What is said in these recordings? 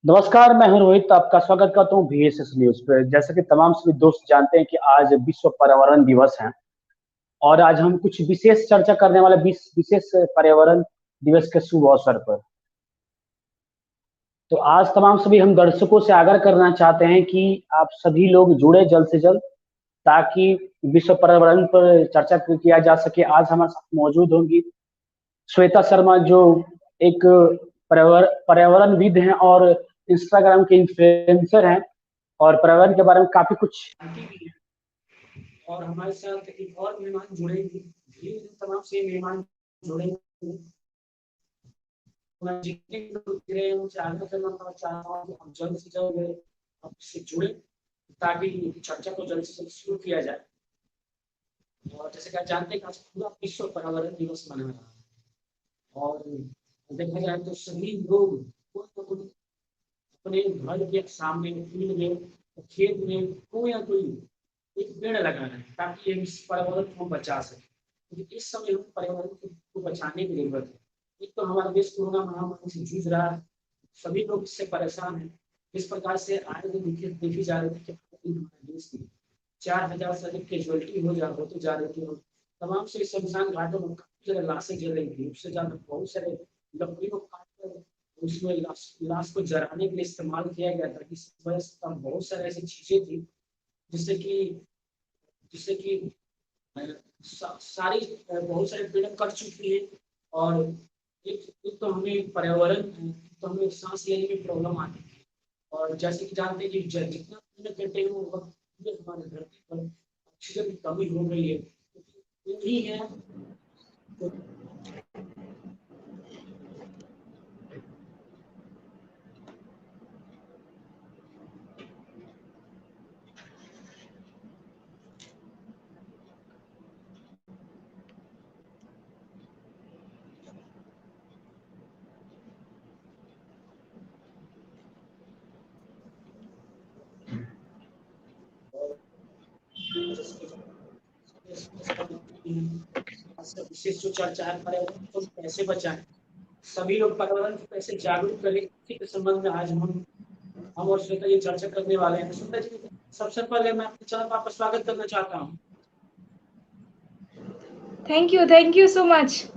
नमस्कार, मैं हूं रोहित। आपका स्वागत करता हूं VSS न्यूज पे। जैसा कि तमाम सभी दोस्त जानते हैं कि आज विश्व पर्यावरण दिवस है और आज हम कुछ विशेष चर्चा करने वाले विशेष पर्यावरण दिवस के शुभ अवसर पर। तो आज तमाम सभी हम दर्शकों से आग्रह करना चाहते हैं कि आप सभी लोग जुड़े जल्द से जल्द, ताकि विश्व पर्यावरण पर चर्चा किया जा सके। आज हमारे साथ मौजूद होंगी श्वेता शर्मा, जो एक पर्यावरणविद हैं और इंस्टाग्राम के इन्फ्लुएंसर हैं और पर्यावरण के बारे में काफी कुछ जानती भी हैं। और हमारे साथ एक और मेहमान जुड़ेंगे, धीरे धीरे तमाम से मेहमान जुड़ेंगे। मैं जितने लोग जुड़े हैं उनसे आग्रह करना चाहता हूँ कि हम जल्द से जल्द आपसे जुड़े, ताकि चर्चा को जल्द से जल्द शुरू किया जाए। और जैसे कि आप जानते हैं कि आज पूरा विश्व पर्यावरण दिवस मना रहा है और देखा जाए तो सभी लोग अपने घर के सामने, फील्ड में, खेत में कोई ना कोई एक पेड़ लगाना है, ताकि ये पर्यावरण को बचा सके। क्योंकि इस समय हम पर्यावरण को बचाने की जरूरत है। एक तो हमारा देश कोरोना महामारी से जूझ रहा है, सभी लोग इससे परेशान हैं। इस प्रकार से आए दिन देखी जा रही थी कि हमारे देश में 4000 से अधिक कैजुअलिटी होती जा रही थी। तमाम से शमशान घाटों में काफी ज्यादा लाशें जल रही थी। उससे ज्यादा बहुत सारे लकड़ी को काटकर उसमें लाश को जलाने के लिए इस्तेमाल किया गया था। इस वजह से बहुत सारी ऐसी चीजें थी जिससे कि सारी बहुत सारे पेड़ कट चुकी है। और एक तो हमें पर्यावरण, तो हमें सांस लेने में प्रॉब्लम आती है। और जैसे कि जानते हैं कि जितना पेड़ कटे हैं वो हमारे धरती पर ऑक्सीजन की कमी हो गई है। यही है तो विशेष जो चर्चा है पर्यावरण को कैसे बचाएं, सभी लोग पर्यावरण को कैसे जागरूक करें, इसी के संबंध में आज हम और श्वेता ये चर्चा करने वाले हैं। श्वेता जी, सबसे पहले मैं आपके चैनल पर आपका स्वागत करना चाहता हूँ। Thank you so much.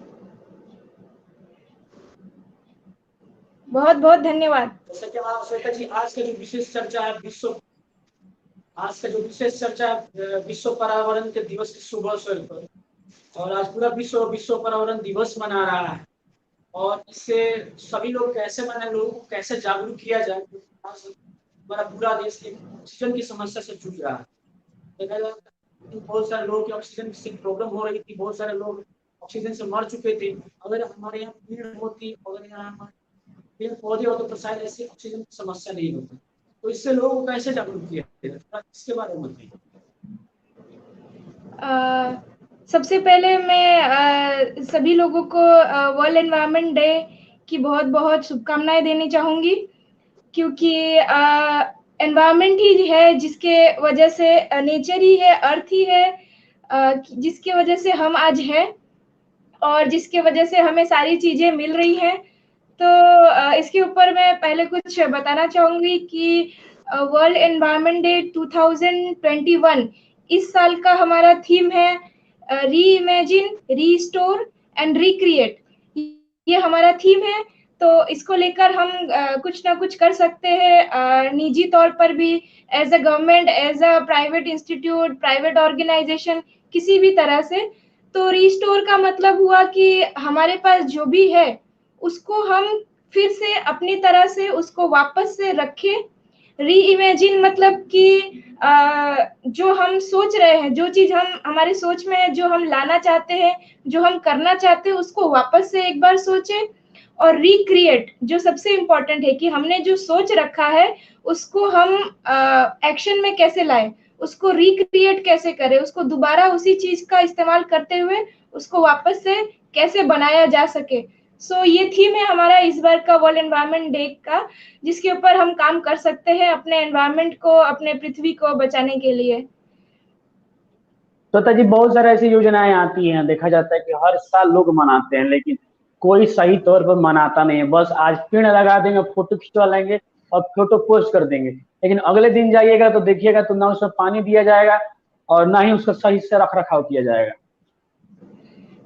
बहुत बहुत धन्यवाद। जैसा कि श्वेता जी, आज का जो विशेष चर्चा है विश्व पर्यावरण के दिवस के शुभ अवसर पर। और आज पूरा विश्व पर्यावरण दिवस मना रहा है और इससे सभी लोग कैसे मनाए, लोगों को कैसे जागरूक किया जाए। हमारा पूरा देश ऑक्सीजन की समस्या से जूझ रहा है। बहुत सारे लोगों की ऑक्सीजन से प्रॉब्लम हो रही थी, बहुत सारे लोग ऑक्सीजन से मर चुके थे। अगर हमारे यहाँ पेड़ होती, अगर यहाँ पेड़ पौधे होते तो शायद ऐसी ऑक्सीजन की समस्या नहीं होती। तो इससे लोगों को कैसे जागरूक किया जाए, इसके बारे में बताइए। सबसे पहले मैं सभी लोगों को वर्ल्ड एनवायरनमेंट डे की बहुत बहुत शुभकामनाएं देनी चाहूँगी, क्योंकि एनवायरनमेंट ही है जिसके वजह से, नेचर ही है, अर्थ ही है, जिसकी वजह से हम आज हैं और जिसके वजह से हमें सारी चीज़ें मिल रही हैं। तो इसके ऊपर मैं पहले कुछ बताना चाहूँगी कि वर्ल्ड एनवायरनमेंट डे 2021 इस साल का हमारा थीम है रीइमेजिन, रीस्टोर एंड रिक्रिएट। ये हमारा थीम है। तो इसको लेकर हम कुछ ना कुछ कर सकते हैं, निजी तौर पर भी, as a government, as a private institute, private organisation, किसी भी तरह से। तो रिस्टोर का मतलब हुआ कि हमारे पास जो भी है उसको हम फिर से अपनी तरह से उसको वापस से रखें। रीइमेजिन मतलब कि जो हम सोच रहे हैं, जो चीज़ हम हमारे सोच में है, जो हम लाना चाहते हैं, जो हम करना चाहते हैं, उसको वापस से एक बार सोचें। और रिक्रिएट जो सबसे इम्पोर्टेंट है कि हमने जो सोच रखा है उसको हम एक्शन में कैसे लाएं, उसको रिक्रिएट कैसे करें, उसको दोबारा उसी चीज़ का इस्तेमाल करते हुए उसको वापस से कैसे बनाया जा सके। सो ये थीम है हमारा इस बार का वर्ल्ड एनवायरनमेंट डे का, जिसके ऊपर हम काम कर सकते हैं अपने एनवायरनमेंट को, अपने पृथ्वी को बचाने के लिए। तो जी, बहुत सारी ऐसी योजनाएं आती हैं। देखा जाता है कि हर साल लोग मनाते हैं, लेकिन कोई सही तौर पर मनाता नहीं है। बस आज पेड़ लगा देंगे, फोटो खिंचवा लेंगे और फोटो पोस्ट कर देंगे, लेकिन अगले दिन जाइएगा तो देखिएगा तो ना उसमें पानी दिया जाएगा और ना ही उसका सही से रख रखाव किया जाएगा।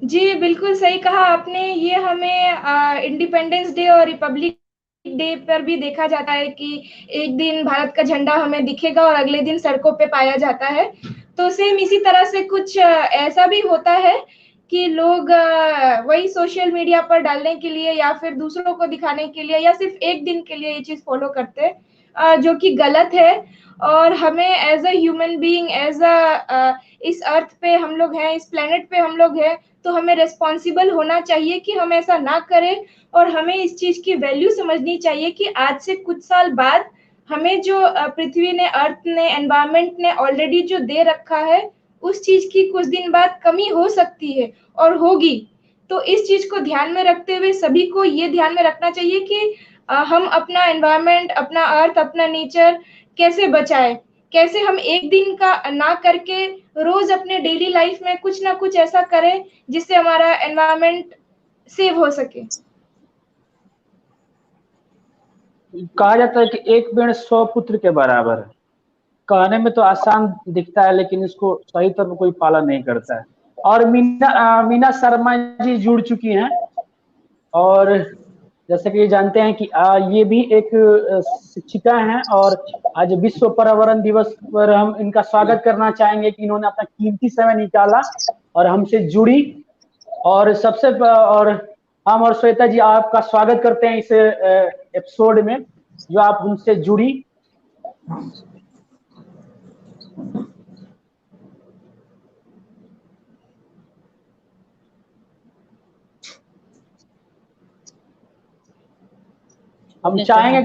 जी, बिल्कुल सही कहा आपने। ये हमें इंडिपेंडेंस डे और रिपब्लिक डे पर भी देखा जाता है कि एक दिन भारत का झंडा हमें दिखेगा और अगले दिन सड़कों पे पाया जाता है। तो सेम इसी तरह से कुछ ऐसा भी होता है कि लोग वही सोशल मीडिया पर डालने के लिए या फिर दूसरों को दिखाने के लिए या सिर्फ एक दिन के लिए ये चीज़ फ़ॉलो करते हैं, जो कि गलत है। और हमें as a human being, as इस अर्थ पे हम लोग हैं, इस प्लैनेट पे हम लोग हैं, तो हमें रिस्पॉन्सिबल होना चाहिए कि हम ऐसा ना करें और हमें इस चीज़ की वैल्यू समझनी चाहिए कि आज से कुछ साल बाद हमें जो पृथ्वी ने, अर्थ ने, एनवायरनमेंट ने ऑलरेडी जो दे रखा है, उस चीज़ की कुछ दिन बाद कमी हो सकती है और होगी। तो इस चीज़ को ध्यान में रखते हुए सभी को ये ध्यान में रखना चाहिए कि हम अपना एनवायरनमेंट, अपना अर्थ, अपना नेचर कैसे बचाएँ? कैसे हम एक दिन का ना करके रोज़ अपने डेली लाइफ में कुछ ना कुछ ऐसा करें जिससे हमारा एनवायरनमेंट सेव हो सके। कहा जाता है कि एक पेड़ 100 पुत्र के बराबर है। कहने में तो आसान दिखता है, लेकिन इसको सही तरह कोई पालन नहीं करता है। और मीना शर्मा जी जुड़ चुकी हैं, और जैसे कि जानते हैं कि ये भी एक शिक्षिका हैं, और आज विश्व पर्यावरण दिवस पर हम इनका स्वागत करना चाहेंगे कि इन्होंने अपना कीमती समय निकाला और हमसे जुड़ी। और और हम और श्वेता जी आपका स्वागत करते हैं इस एपिसोड में, जो आप हमसे जुड़ी। हम चाहेंगे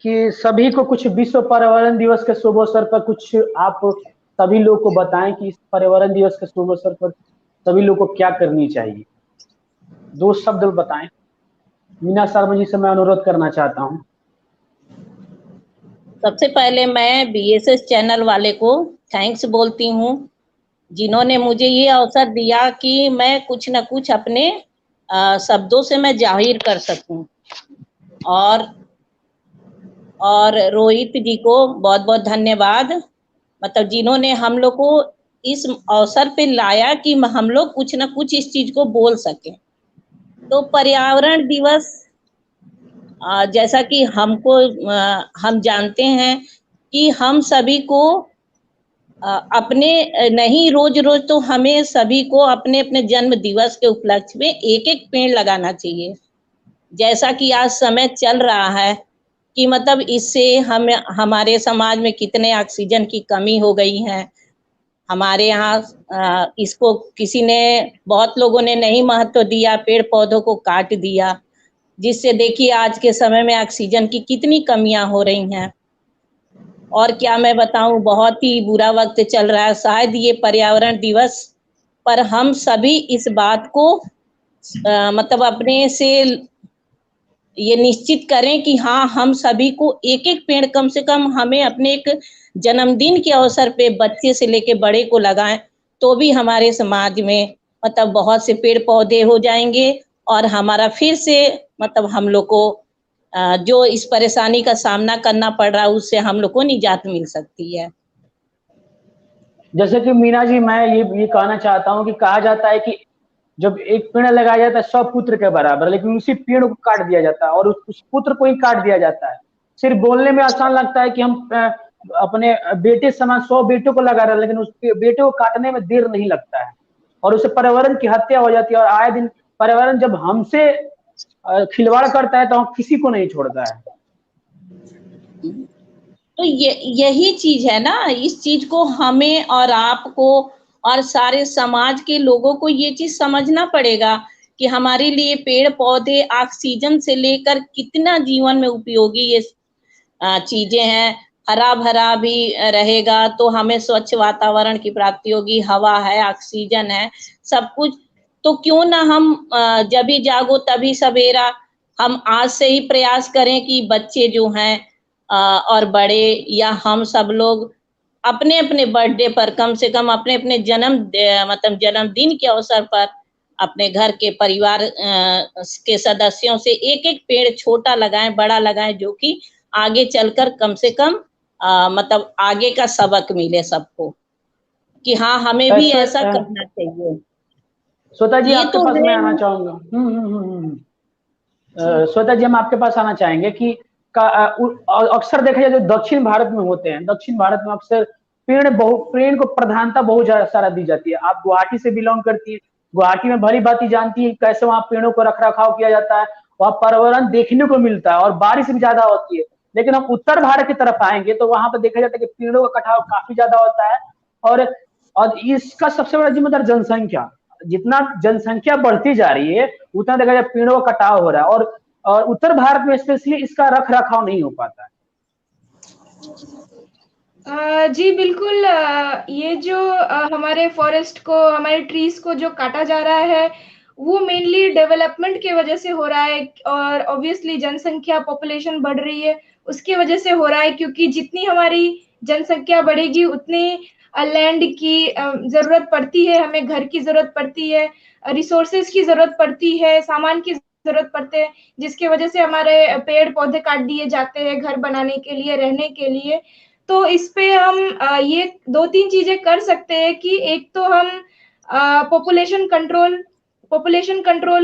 कि सभी को कुछ विश्व पर्यावरण दिवस के शुभ अवसर पर कुछ आप सभी लोग को बताएं कि इस पर्यावरण दिवस के शुभ अवसर पर सभी लोग को क्या करनी चाहिए। 2 शब्द बताएं। मीना शर्मा जी से मैं अनुरोध करना चाहता हूं। सबसे पहले मैं बीएसएस चैनल वाले को थैंक्स बोलती हूँ, जिन्होंने मुझे ये अवसर दिया कि मैं कुछ न कुछ अपने शब्दों से मैं जाहिर कर सकूं। और रोहित जी को बहुत बहुत धन्यवाद, मतलब जिन्होंने हम लोग को इस अवसर पे लाया कि हम लोग कुछ न कुछ इस चीज को बोल सकें। तो पर्यावरण दिवस जैसा कि हम जानते हैं कि हम सभी को अपने नहीं, रोज रोज तो हमें सभी को अपने अपने जन्म दिवस के उपलक्ष्य में एक एक पेड़ लगाना चाहिए। जैसा कि आज समय चल रहा है कि मतलब इससे हमारे समाज में कितने ऑक्सीजन की कमी हो गई है। हमारे यहाँ इसको बहुत लोगों ने नहीं महत्व दिया, पेड़ पौधों को काट दिया, जिससे देखिए आज के समय में ऑक्सीजन की कितनी कमियां हो रही हैं। और क्या मैं बताऊं, बहुत ही बुरा वक्त चल रहा है। शायद ये पर्यावरण दिवस पर हम सभी इस बात को मतलब अपने से ये निश्चित करें कि हाँ, हम सभी को एक एक पेड़ कम से कम हमें अपने एक जन्मदिन के अवसर पे बच्चे से लेके बड़े को लगाएं, तो भी हमारे समाज में मतलब बहुत से पेड़ पौधे हो जाएंगे और हमारा फिर से मतलब हम लोग को जो इस परेशानी का सामना करना पड़ रहा है उससे हम लोग को निजात मिल सकती है। जैसे कि मीना जी, मैं ये कहना चाहता हूँ कि कहा जाता है कि जब एक पेड़ लगाया जाता है 100 पुत्र के बराबर, लेकिन उसी पेड़ को काट दिया जाता है और उस पुत्र को ही काट दिया जाता है। सिर्फ बोलने में आसान लगता है कि हम अपने बेटे समान 100 बेटों को लगा रहे हैं, लेकिन उस बेटे को काटने में देर नहीं लगता है और उससे पर्यावरण की हत्या हो जाती है। और आए दिन पर्यावरण जब हमसे खिलवाड़ करता है तो हम किसी को नहीं छोड़ता है। तो यही चीज है ना, इस चीज को हमें और आपको और सारे समाज के लोगों को ये चीज समझना पड़ेगा कि हमारे लिए पेड़ पौधे ऑक्सीजन से लेकर कितना जीवन में उपयोगी ये चीजें हैं। हरा भरा भी रहेगा तो हमें स्वच्छ वातावरण की प्राप्ति होगी, हवा है, ऑक्सीजन है, सब कुछ। तो क्यों ना हम जब भी जागो तभी सवेरा, हम आज से ही प्रयास करें कि बच्चे जो हैं और बड़े या हम सब लोग अपने अपने बर्थडे पर कम से कम अपने अपने जन्मदिन के अवसर पर अपने घर के परिवार के सदस्यों से एक एक पेड़ छोटा लगाएं, बड़ा लगाएं, जो कि आगे चलकर कम से कम मतलब आगे का सबक मिले सबको कि हाँ हमें भी ऐसा करना चाहिए। श्वेता जी ये आपके तो पास मैं है आना चाहूंगा। श्वेता जी हम आपके पास आना चाहेंगे कि अक्सर देखा जाए जो दक्षिण भारत में होते हैं, दक्षिण भारत में अक्सर पेड़ को प्रधानता बहुत ज्यादा सारा दी जाती है। आप गुवाहाटी से बिलोंग करती है, गुवाहाटी में भली बात जानती है कैसे वहाँ पेड़ों को रख रखाव किया जाता है, वहाँ पर्यावरण देखने को मिलता है और बारिश भी ज्यादा होती है। लेकिन हम उत्तर भारत की तरफ आएंगे तो वहां पर देखा जाता है कि पेड़ों का कटाव काफी ज्यादा होता है और इसका सबसे बड़ा जिम्मेदार जनसंख्या। जितना जनसंख्या बढ़ती जा रही है उतना देखा जाए पेड़ों का कटाव हो रहा है और उत्तर भारत में स्पेशली इसका रख रखाव नहीं हो पाता है। जी बिल्कुल, ये जो हमारे फॉरेस्ट को, हमारे ट्रीज को जो काटा जा रहा है वो मेनली डेवलपमेंट की वजह से हो रहा है और ऑब्वियसली जनसंख्या पॉपुलेशन बढ़ रही है उसकी वजह से हो रहा है, क्योंकि जितनी हमारी जनसंख्या बढ़ेगी उतनी लैंड की जरूरत पड़ती है, हमें घर की जरूरत पड़ती है, रिसोर्सेज की जरूरत पड़ती है, सामान की जरूरत पड़ते हैं, जिसकी वजह से हमारे पेड़ पौधे काट दिए जाते हैं घर बनाने के लिए, रहने के लिए। तो इस पे हम ये 2-3 चीजें कर सकते हैं कि एक तो हम पॉपुलेशन कंट्रोल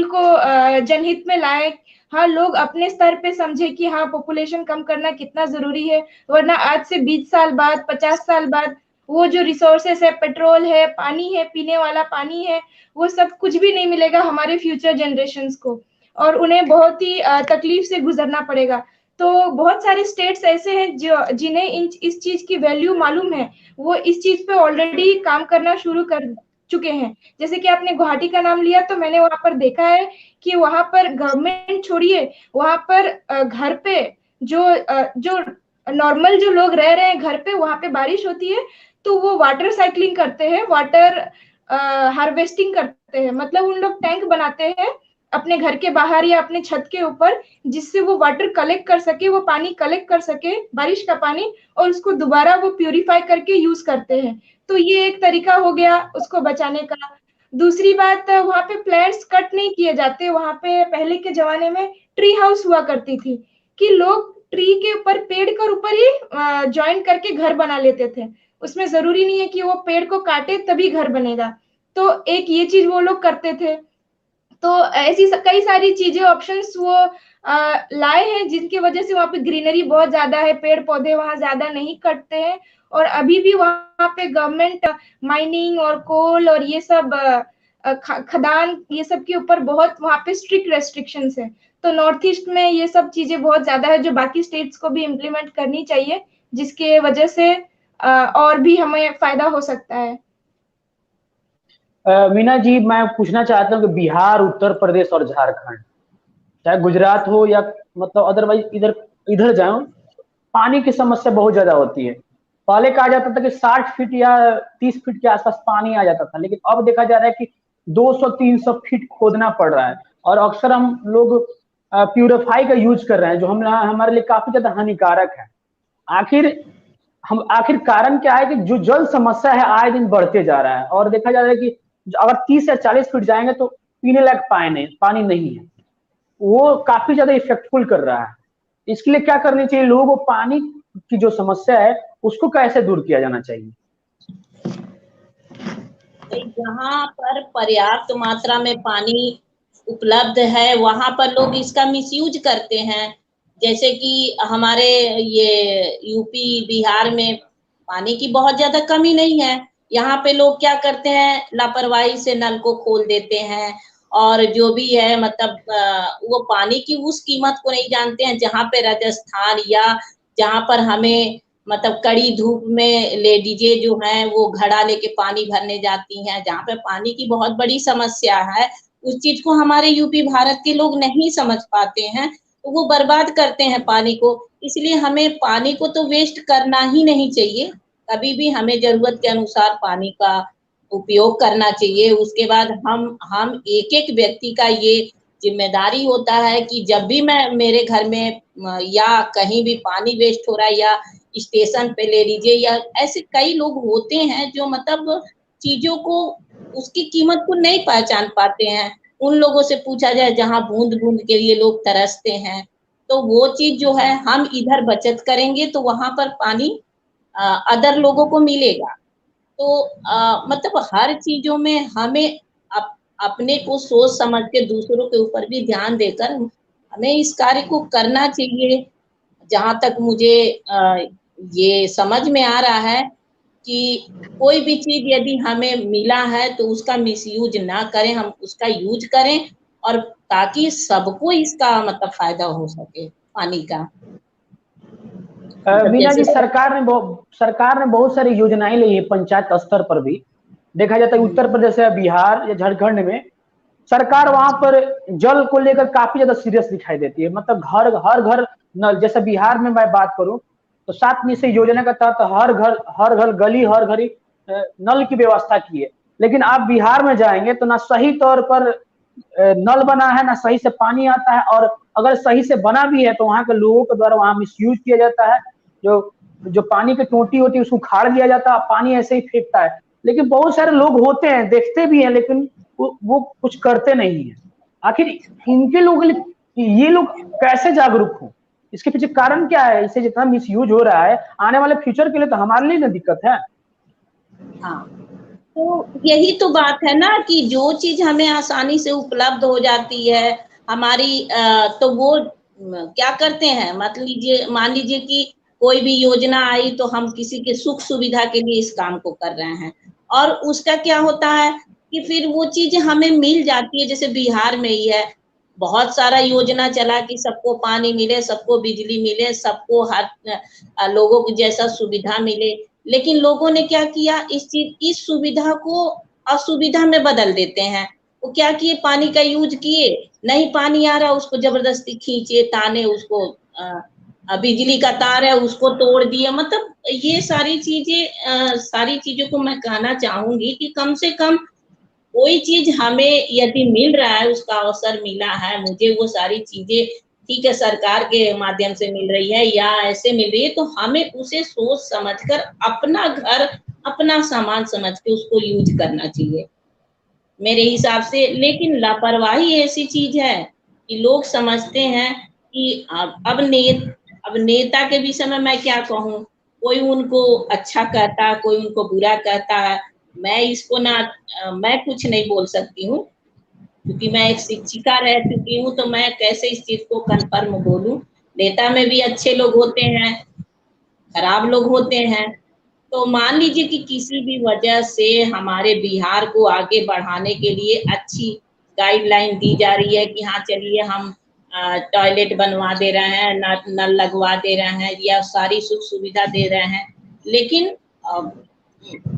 को जनहित में लाए। हाँ, लोग अपने स्तर पे समझे कि हाँ पॉपुलेशन कम करना कितना जरूरी है, वरना आज से 20 साल बाद, 50 साल बाद वो जो रिसोर्सेस है, पेट्रोल है, पानी है, पीने वाला पानी है, वो सब कुछ भी नहीं मिलेगा हमारे फ्यूचर जनरेशंस को और उन्हें बहुत ही तकलीफ से गुजरना पड़ेगा। तो बहुत सारे स्टेट्स ऐसे हैं जो जिन्हें इस चीज की वैल्यू मालूम है, वो इस चीज पे ऑलरेडी काम करना शुरू कर चुके हैं। जैसे कि आपने गुवाहाटी का नाम लिया तो मैंने वहां पर देखा है कि वहां पर गवर्नमेंट छोड़िए, वहां पर घर पे जो नॉर्मल जो लोग रह रहे हैं घर पे, वहां पे बारिश होती है तो वो वाटर साइक्लिंग करते हैं, वाटर हार्वेस्टिंग करते हैं। मतलब उन लोग टैंक बनाते हैं अपने घर के बाहर या अपने छत के ऊपर, जिससे वो वाटर कलेक्ट कर सके, वो पानी कलेक्ट कर सके, बारिश का पानी, और उसको दोबारा वो प्यूरिफाई करके यूज करते हैं। तो ये एक तरीका हो गया उसको बचाने का। दूसरी बात, वहां पे प्लांट्स कट नहीं किए जाते। वहां पे पहले के जमाने में ट्री हाउस हुआ करती थी कि लोग ट्री के ऊपर, पेड़ के ऊपर ही ज्वाइन करके घर बना लेते थे। उसमें जरूरी नहीं है कि वो पेड़ को काटे तभी घर बनेगा। तो एक ये चीज वो लोग करते थे। तो ऐसी कई सारी चीजें, ऑप्शंस वो लाए हैं जिनकी वजह से वहां पे ग्रीनरी बहुत ज्यादा है, पेड़ पौधे वहां ज्यादा नहीं कटते हैं। और अभी भी वहां पे गवर्नमेंट माइनिंग और कोल और ये सब खदान, ये सब के ऊपर बहुत वहां पे स्ट्रिक्ट रेस्ट्रिक्शंस है। तो नॉर्थ ईस्ट में ये सब चीजें बहुत ज्यादा है जो बाकी स्टेट्स को भी इम्प्लीमेंट करनी चाहिए, जिसके वजह से और भी हमें फायदा हो सकता है। मीना जी मैं पूछना चाहता हूँ कि बिहार, उत्तर प्रदेश और झारखंड, चाहे गुजरात हो या मतलब अदरवाइज इधर इधर जाओ, पानी की समस्या बहुत ज्यादा होती है। पहले कहा जाता था कि 60 फीट या 30 फीट के आसपास पानी आ जाता था, लेकिन अब देखा जा रहा है कि 200-300 फीट खोदना पड़ रहा है और अक्सर हम लोग प्यूरिफाई का यूज कर रहे हैं जो हमारे लिए काफी ज्यादा हानिकारक है। आखिर कारण क्या है कि जो जल समस्या है आए दिन बढ़ते जा रहा है और देखा जा रहा है कि अगर 30 या 40 फीट जाएंगे तो पीने लायक पानी नहीं है, वो काफी ज्यादा इफेक्टफुल कर रहा है। इसके लिए क्या करनी चाहिए, लोगों को पानी की जो समस्या है उसको कैसे दूर किया जाना चाहिए? जहाँ पर पर्याप्त मात्रा में पानी उपलब्ध है वहां पर लोग इसका मिसयूज करते हैं। जैसे कि हमारे ये यूपी बिहार में पानी की बहुत ज्यादा कमी नहीं है। यहाँ पे लोग क्या करते हैं, लापरवाही से नल को खोल देते हैं और जो भी है मतलब वो पानी की उस कीमत को नहीं जानते हैं। जहाँ पे राजस्थान या जहाँ पर हमें मतलब कड़ी धूप में लेडीजें जो हैं वो घड़ा लेके पानी भरने जाती हैं, जहाँ पे पानी की बहुत बड़ी समस्या है, उस चीज को हमारे यूपी भारत के लोग नहीं समझ पाते हैं, तो वो बर्बाद करते हैं पानी को। इसलिए हमें पानी को तो वेस्ट करना ही नहीं चाहिए, कभी भी हमें जरूरत के अनुसार पानी का उपयोग करना चाहिए। उसके बाद हम एक एक व्यक्ति का ये जिम्मेदारी होता है कि जब भी मैं मेरे घर में या कहीं भी पानी वेस्ट हो रहा है, या स्टेशन पे ले लीजिए, या ऐसे कई लोग होते हैं जो मतलब चीजों को, उसकी कीमत को नहीं पहचान पाते हैं। उन लोगों से पूछा जाए जहाँ बूंद बूंद के लिए लोग तरसते हैं, तो वो चीज जो है हम इधर बचत करेंगे तो वहां पर पानी अदर लोगों को मिलेगा। तो मतलब हर चीजों में हमें अपने को सोच समझ के दूसरों के ऊपर भी ध्यान देकर हमें इस कार्य को करना चाहिए। जहां तक मुझे ये समझ में आ रहा है कि कोई भी चीज यदि हमें मिला है तो उसका मिसयूज ना करें, हम उसका यूज करें, और ताकि सबको इसका मतलब फायदा हो सके पानी का। मतलब मीना जैसे जी, सरकार ने बहुत सारी योजनाएं ली है पंचायत स्तर पर भी। देखा जाता है उत्तर प्रदेश या बिहार या झारखंड में सरकार वहां पर जल को लेकर काफी ज्यादा सीरियस दिखाई देती है। मतलब हर घर नल। जैसे बिहार में मैं बात करूं तो 7 निश्चय योजना के तहत हर घर गली हर घड़ी नल की व्यवस्था की है। लेकिन आप बिहार में जाएंगे तो ना सही तौर पर नल बना है, ना सही से पानी आता है, और अगर सही से बना भी है तो वहां के लोगों के द्वारा वहां मिसयूज किया जाता है। जो जो पानी की टोटी होती है उसको उखाड़ दिया जाता है, पानी ऐसे ही फेंकता है। लेकिन बहुत सारे लोग होते हैं, देखते भी हैं, लेकिन वो कुछ करते नहीं है। आखिर इनके लोग ये लोग कैसे जागरूक हो? इसके पीछे कारण क्या है? इससे जितना मिसयूज हो रहा है आने वाले फ्यूचर के लिए तो हमारे लिए ना दिक्कत है। हाँ, तो यही तो बात है ना कि जो चीज हमें आसानी से उपलब्ध हो जाती है हमारी तो वो क्या करते हैं, मतलब मान लीजिए कि कोई भी योजना आई तो हम किसी के सुख सुविधा के लिए इस काम को कर रहे हैं, और उसका क्या होता है कि फिर वो चीज हमें मिल जाती है। जैसे बिहार में ही है, बहुत सारा योजना चला कि सबको पानी मिले, सबको बिजली मिले, सबको हर लोगों को जैसा सुविधा मिले। लेकिन लोगों ने क्या किया, इस सुविधा को असुविधा में बदल देते हैं। वो क्या किए, पानी का यूज किए, नहीं पानी आ रहा उसको जबरदस्ती खींचे ताने, उसको बिजली का तार है उसको तोड़ दिया। मतलब ये सारी चीजों को मैं कहना चाहूंगी कि कम से कम कोई चीज हमें यदि मिल रहा है, उसका अवसर मिला है, मुझे वो सारी चीजें ठीक है सरकार के माध्यम से मिल रही है या ऐसे मिल रही है, तो हमें उसे सोच समझकर अपना घर अपना सामान समझ के उसको यूज करना चाहिए मेरे हिसाब से। लेकिन लापरवाही ऐसी चीज है कि लोग समझते हैं कि अब नेता के विषय में मैं क्या कहूँ, कोई उनको अच्छा कहता है, कोई उनको बुरा कहता है। मैं इसको ना मैं कुछ नहीं बोल सकती हूँ क्योंकि मैं एक शिक्षिका रह चुकी हूँ, तो मैं कैसे इस चीज को कन्फर्म बोलूं। नेता में भी अच्छे लोग होते हैं, खराब लोग होते हैं। तो मान लीजिए कि किसी भी वजह से हमारे बिहार को आगे बढ़ाने के लिए अच्छी गाइडलाइन दी जा रही है कि हाँ चलिए हम टॉयलेट बनवा दे रहे हैं, नल लगवा दे रहे हैं, या सारी सुख सुविधा दे रहे हैं। लेकिन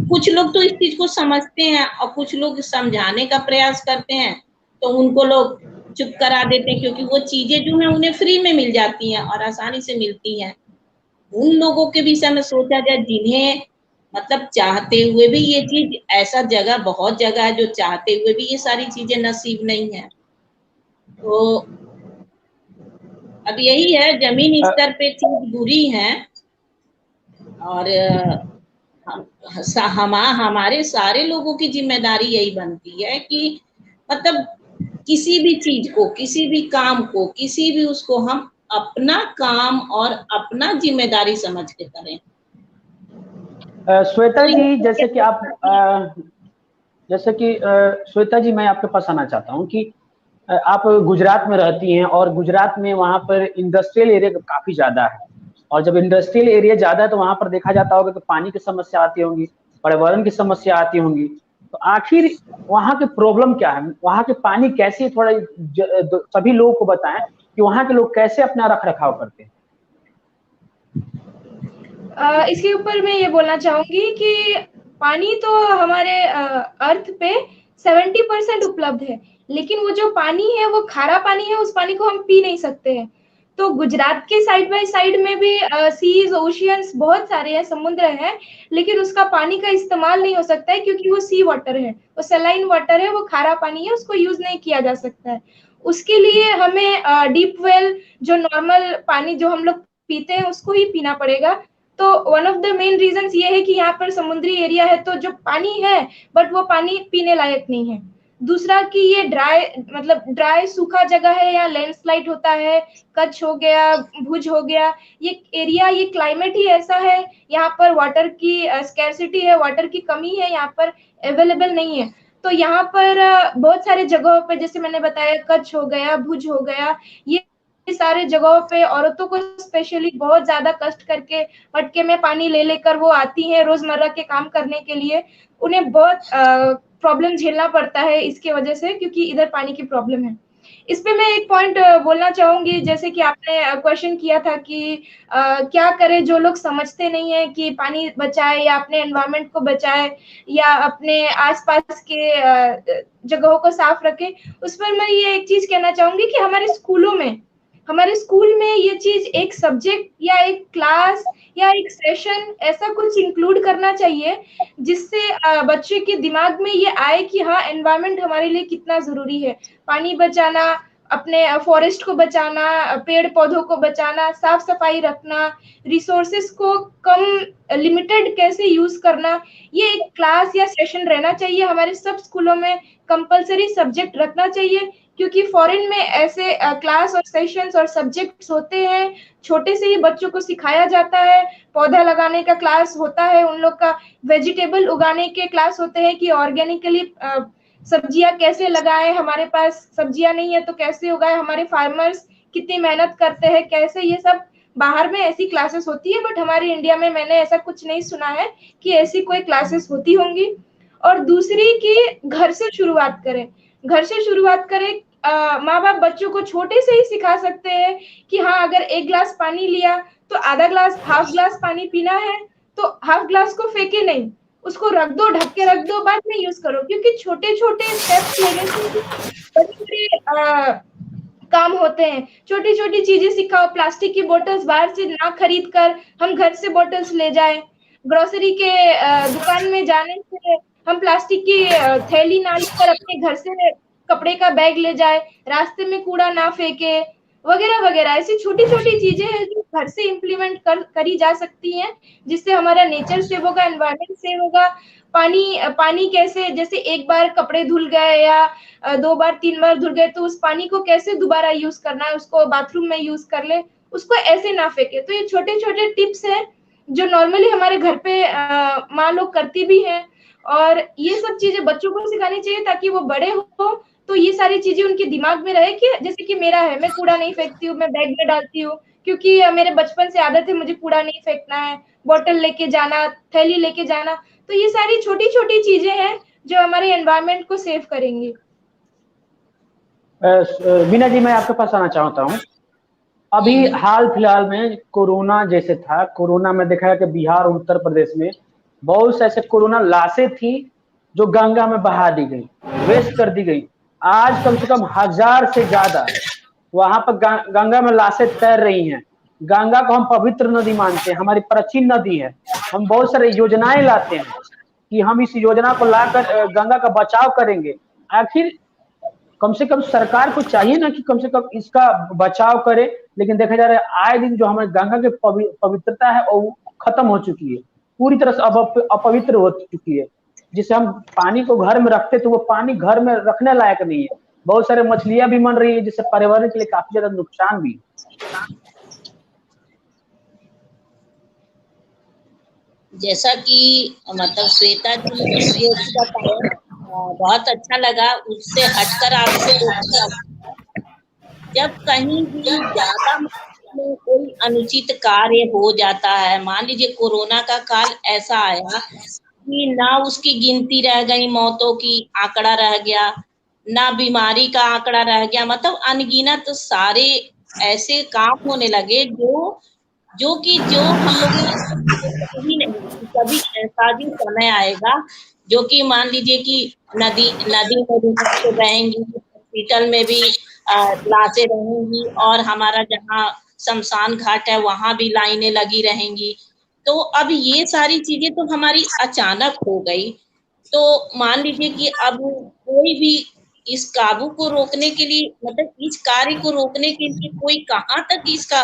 कुछ लोग तो इस चीज को समझते हैं और कुछ लोग समझाने का प्रयास करते हैं, तो उनको लोग चुप करा देते हैं क्योंकि वो चीजें जो है उन्हें फ्री में मिल जाती हैं और आसानी से मिलती हैं। उन लोगों के विषय में सोचा जाए जिन्हें मतलब चाहते हुए भी ये चीज, ऐसा जगह बहुत जगह है जो चाहते हुए भी ये सारी चीजें नसीब नहीं है। तो अब यही है, जमीन स्तर पे चीज बुरी है और हमारे सारे लोगों की जिम्मेदारी यही बनती है कि मतलब किसी भी चीज को, किसी भी काम को, किसी भी उसको हम अपना काम और अपना जिम्मेदारी समझ के करें। श्वेता तो जी, श्वेता जी, मैं आपके पास आना चाहता हूँ कि आप गुजरात में रहती हैं और गुजरात में वहां पर इंडस्ट्रियल एरिया काफी ज्यादा है, और जब इंडस्ट्रियल एरिया ज्यादा है तो वहां पर देखा जाता होगा कि पानी की समस्या आती होंगी, पर्यावरण की समस्या आती होंगी। तो आखिर वहां की प्रॉब्लम क्या है? वहां के पानी कैसे, थोड़ा सभी लोगों को बताएं कि वहां के लोग कैसे अपना रख रखाव करते हैं। इसके ऊपर मैं ये बोलना चाहूंगी कि पानी तो हमारे अर्थ पे 70% उपलब्ध है, लेकिन वो जो पानी है वो खारा पानी है, उस पानी को हम पी नहीं सकते हैं। तो गुजरात के साइड बाय साइड में भी सीज ओशियंस बहुत सारे हैं, समुद्र हैं, लेकिन उसका पानी का इस्तेमाल नहीं हो सकता है क्योंकि वो सी वाटर है, वो सलाइन वाटर है, वो खारा पानी है, उसको यूज नहीं किया जा सकता है। उसके लिए हमें डीप वेल जो नॉर्मल पानी जो हम लोग पीते हैं उसको ही पीना पड़ेगा। तो one of the main reasons ये है कि यहाँ पर समुद्री एरिया है, तो जो पानी है बट वो पानी पीने लायक नहीं है। दूसरा कि ये ड्राई सूखा जगह है, या लैंडस्लाइड होता है, कच्छ हो गया, भुज हो गया, ये एरिया, ये क्लाइमेट ही ऐसा है, यहाँ पर वाटर की स्कैरसिटी है, वाटर की कमी है, यहाँ पर अवेलेबल नहीं है। तो यहाँ पर बहुत सारे जगहों पे, जैसे मैंने बताया, कच्छ हो गया, भुज हो गया, ये सारे जगहों पे औरतों को स्पेशली बहुत ज्यादा कष्ट करके मटके में पानी ले लेकर वो आती हैं रोजमर्रा के काम करने के लिए। उन्हें बहुत प्रॉब्लम झेलना पड़ता है इसके वजह से, क्योंकि इधर पानी की प्रॉब्लम है। इस पे मैं एक पॉइंट बोलना चाहूंगी, जैसे कि आपने क्वेश्चन किया था कि क्या करें जो लोग समझते नहीं है कि पानी बचाए या अपने एनवायरनमेंट को बचाए या अपने आसपास के जगहों को साफ रखें। उस पर मैं ये एक चीज कहना चाहूंगी कि हमारे स्कूल में ये चीज एक सब्जेक्ट या एक क्लास या एक सेशन ऐसा कुछ इंक्लूड करना चाहिए, जिससे बच्चे के दिमाग में ये आए कि हाँ, एनवायरनमेंट हमारे लिए कितना जरूरी है। पानी बचाना, अपने फॉरेस्ट को बचाना, पेड़ पौधों को बचाना, साफ सफाई रखना, रिसोर्सेस को कम लिमिटेड कैसे यूज करना, ये एक क्लास या सेशन रहना चाहिए। हमारे सब स्कूलों में कंपलसरी सब्जेक्ट रखना चाहिए, क्योंकि फॉरेन में ऐसे क्लास और सेशंस और सब्जेक्ट्स होते हैं, छोटे से ही बच्चों को सिखाया जाता है। पौधा लगाने का क्लास होता है उन लोग का, वेजिटेबल उगाने के क्लास होते हैं कि ऑर्गेनिकली सब्जियां कैसे लगाएं, हमारे पास सब्जियां नहीं है तो कैसे उगाएं, हमारे फार्मर्स कितनी मेहनत करते हैं, कैसे, ये सब बाहर में ऐसी क्लासेस होती है। बट हमारे इंडिया में मैंने ऐसा कुछ नहीं सुना है कि ऐसी कोई क्लासेस होती होंगी। और दूसरी कि घर से शुरुआत करें, माँ बाप बच्चों को छोटे से ही सिखा सकते हैं कि हाँ, अगर 1 ग्लास पानी लिया तो हाफ ग्लास पानी पीना है, तो हाफ ग्लास को फेंके नहीं, उसको रख दो, ढक के रख दो, बाद में यूज करो। क्योंकि छोटे छोटे स्टेप्स लेने से बड़े काम होते हैं। छोटी छोटी चीजें सिखाओ, प्लास्टिक की बोतल्स बाहर से ना खरीद कर हम घर से बोतल्स ले जाए, ग्रोसरी के दुकान में जाने से हम प्लास्टिक की थैली ना लेकर अपने घर से कपड़े का बैग ले जाए, रास्ते में कूड़ा ना फेंके, वगैरह वगैरह। ऐसी छोटी छोटी चीजें हैं जो घर से इम्प्लीमेंट करी जा सकती हैं, जिससे हमारा नेचर सेव होगा, एनवायरनमेंट सेव होगा। पानी कैसे, जैसे एक बार कपड़े धुल गए या 2 बार 3 बार धुल गए, तो उस पानी को कैसे दोबारा यूज करना है, उसको बाथरूम में यूज कर ले, उसको ऐसे ना फेंके। तो ये छोटे छोटे टिप्स हैं जो नॉर्मली हमारे घर पे माँ लोग करती भी हैं, और ये सब चीजें बच्चों को सिखानी चाहिए ताकि वो बड़े हो तो ये सारी चीजें उनके दिमाग में रहे। कि जैसे कि मेरा है, मैं कूड़ा नहीं फेंकती हूँ, मैं बैग में डालती हूँ, क्योंकि मेरे बचपन से आदत है, मुझे कूड़ा नहीं फेंकना है, बॉटल लेके जाना, थैली लेके जाना। तो ये सारी छोटी छोटी चीजें हैं जो हमारे एनवायरनमेंट को सेव करेंगी। वीना जी, मैं आपके पास आना चाहता हूँ। अभी हाल फिलहाल में कोरोना जैसे था, कोरोना में देखा कि बिहार और उत्तर प्रदेश में बहुत से ऐसे कोरोना लाशें थी जो गंगा में बहा दी गई, वेस्ट कर दी गई। आज कम से कम 1000 से ज्यादा वहां पर गंगा में लाशें तैर रही हैं। गंगा को हम पवित्र नदी मानते हैं, हमारी प्राचीन नदी है। हम बहुत सारे योजनाएं लाते हैं कि हम इस योजना को लाकर गंगा का बचाव करेंगे। आखिर कम से कम सरकार को चाहिए ना कि कम से कम इसका बचाव करे, लेकिन देखा जा रहा है आए दिन जो हमारे गंगा की पवित्रता है वो खत्म हो चुकी है, पूरी तरह से अपवित्र हो चुकी है। जिसे हम पानी को घर में रखते तो वो पानी घर में रखने लायक नहीं है। बहुत सारे मछलियां भी मर रही है, जिससे पर्यावरण के लिए काफी ज्यादा नुकसान भी। जैसा कि मतलब श्वेता जी बताया, बहुत अच्छा लगा। उससे हटकर आपसे जब कहीं भी ज्यादा में कोई अनुचित कार्य हो जाता है, मान लीजिए कोरोना का काल ऐसा आया कि ना उसकी गिनती रह गई, मौतों की आंकड़ा रह गया, ना बीमारी का आंकड़ा रह गया, मतलब अनगिनत सारे ऐसे काम होने लगे जो हम लोग नहीं, कभी ऐसा भी समय आएगा जो कि मान लीजिए कि नदी में बहेंगी, हॉस्पिटल में भी लाशें रहेंगी, और हमारा जहाँ शमशान घाट है वहां भी लाइनें लगी रहेंगी। तो अब ये सारी चीजें तो हमारी अचानक हो गई। तो मान लीजिए कि अब कोई भी इस काबू को रोकने के लिए, मतलब इस कार्य को रोकने के लिए कोई कहाँ तक इसका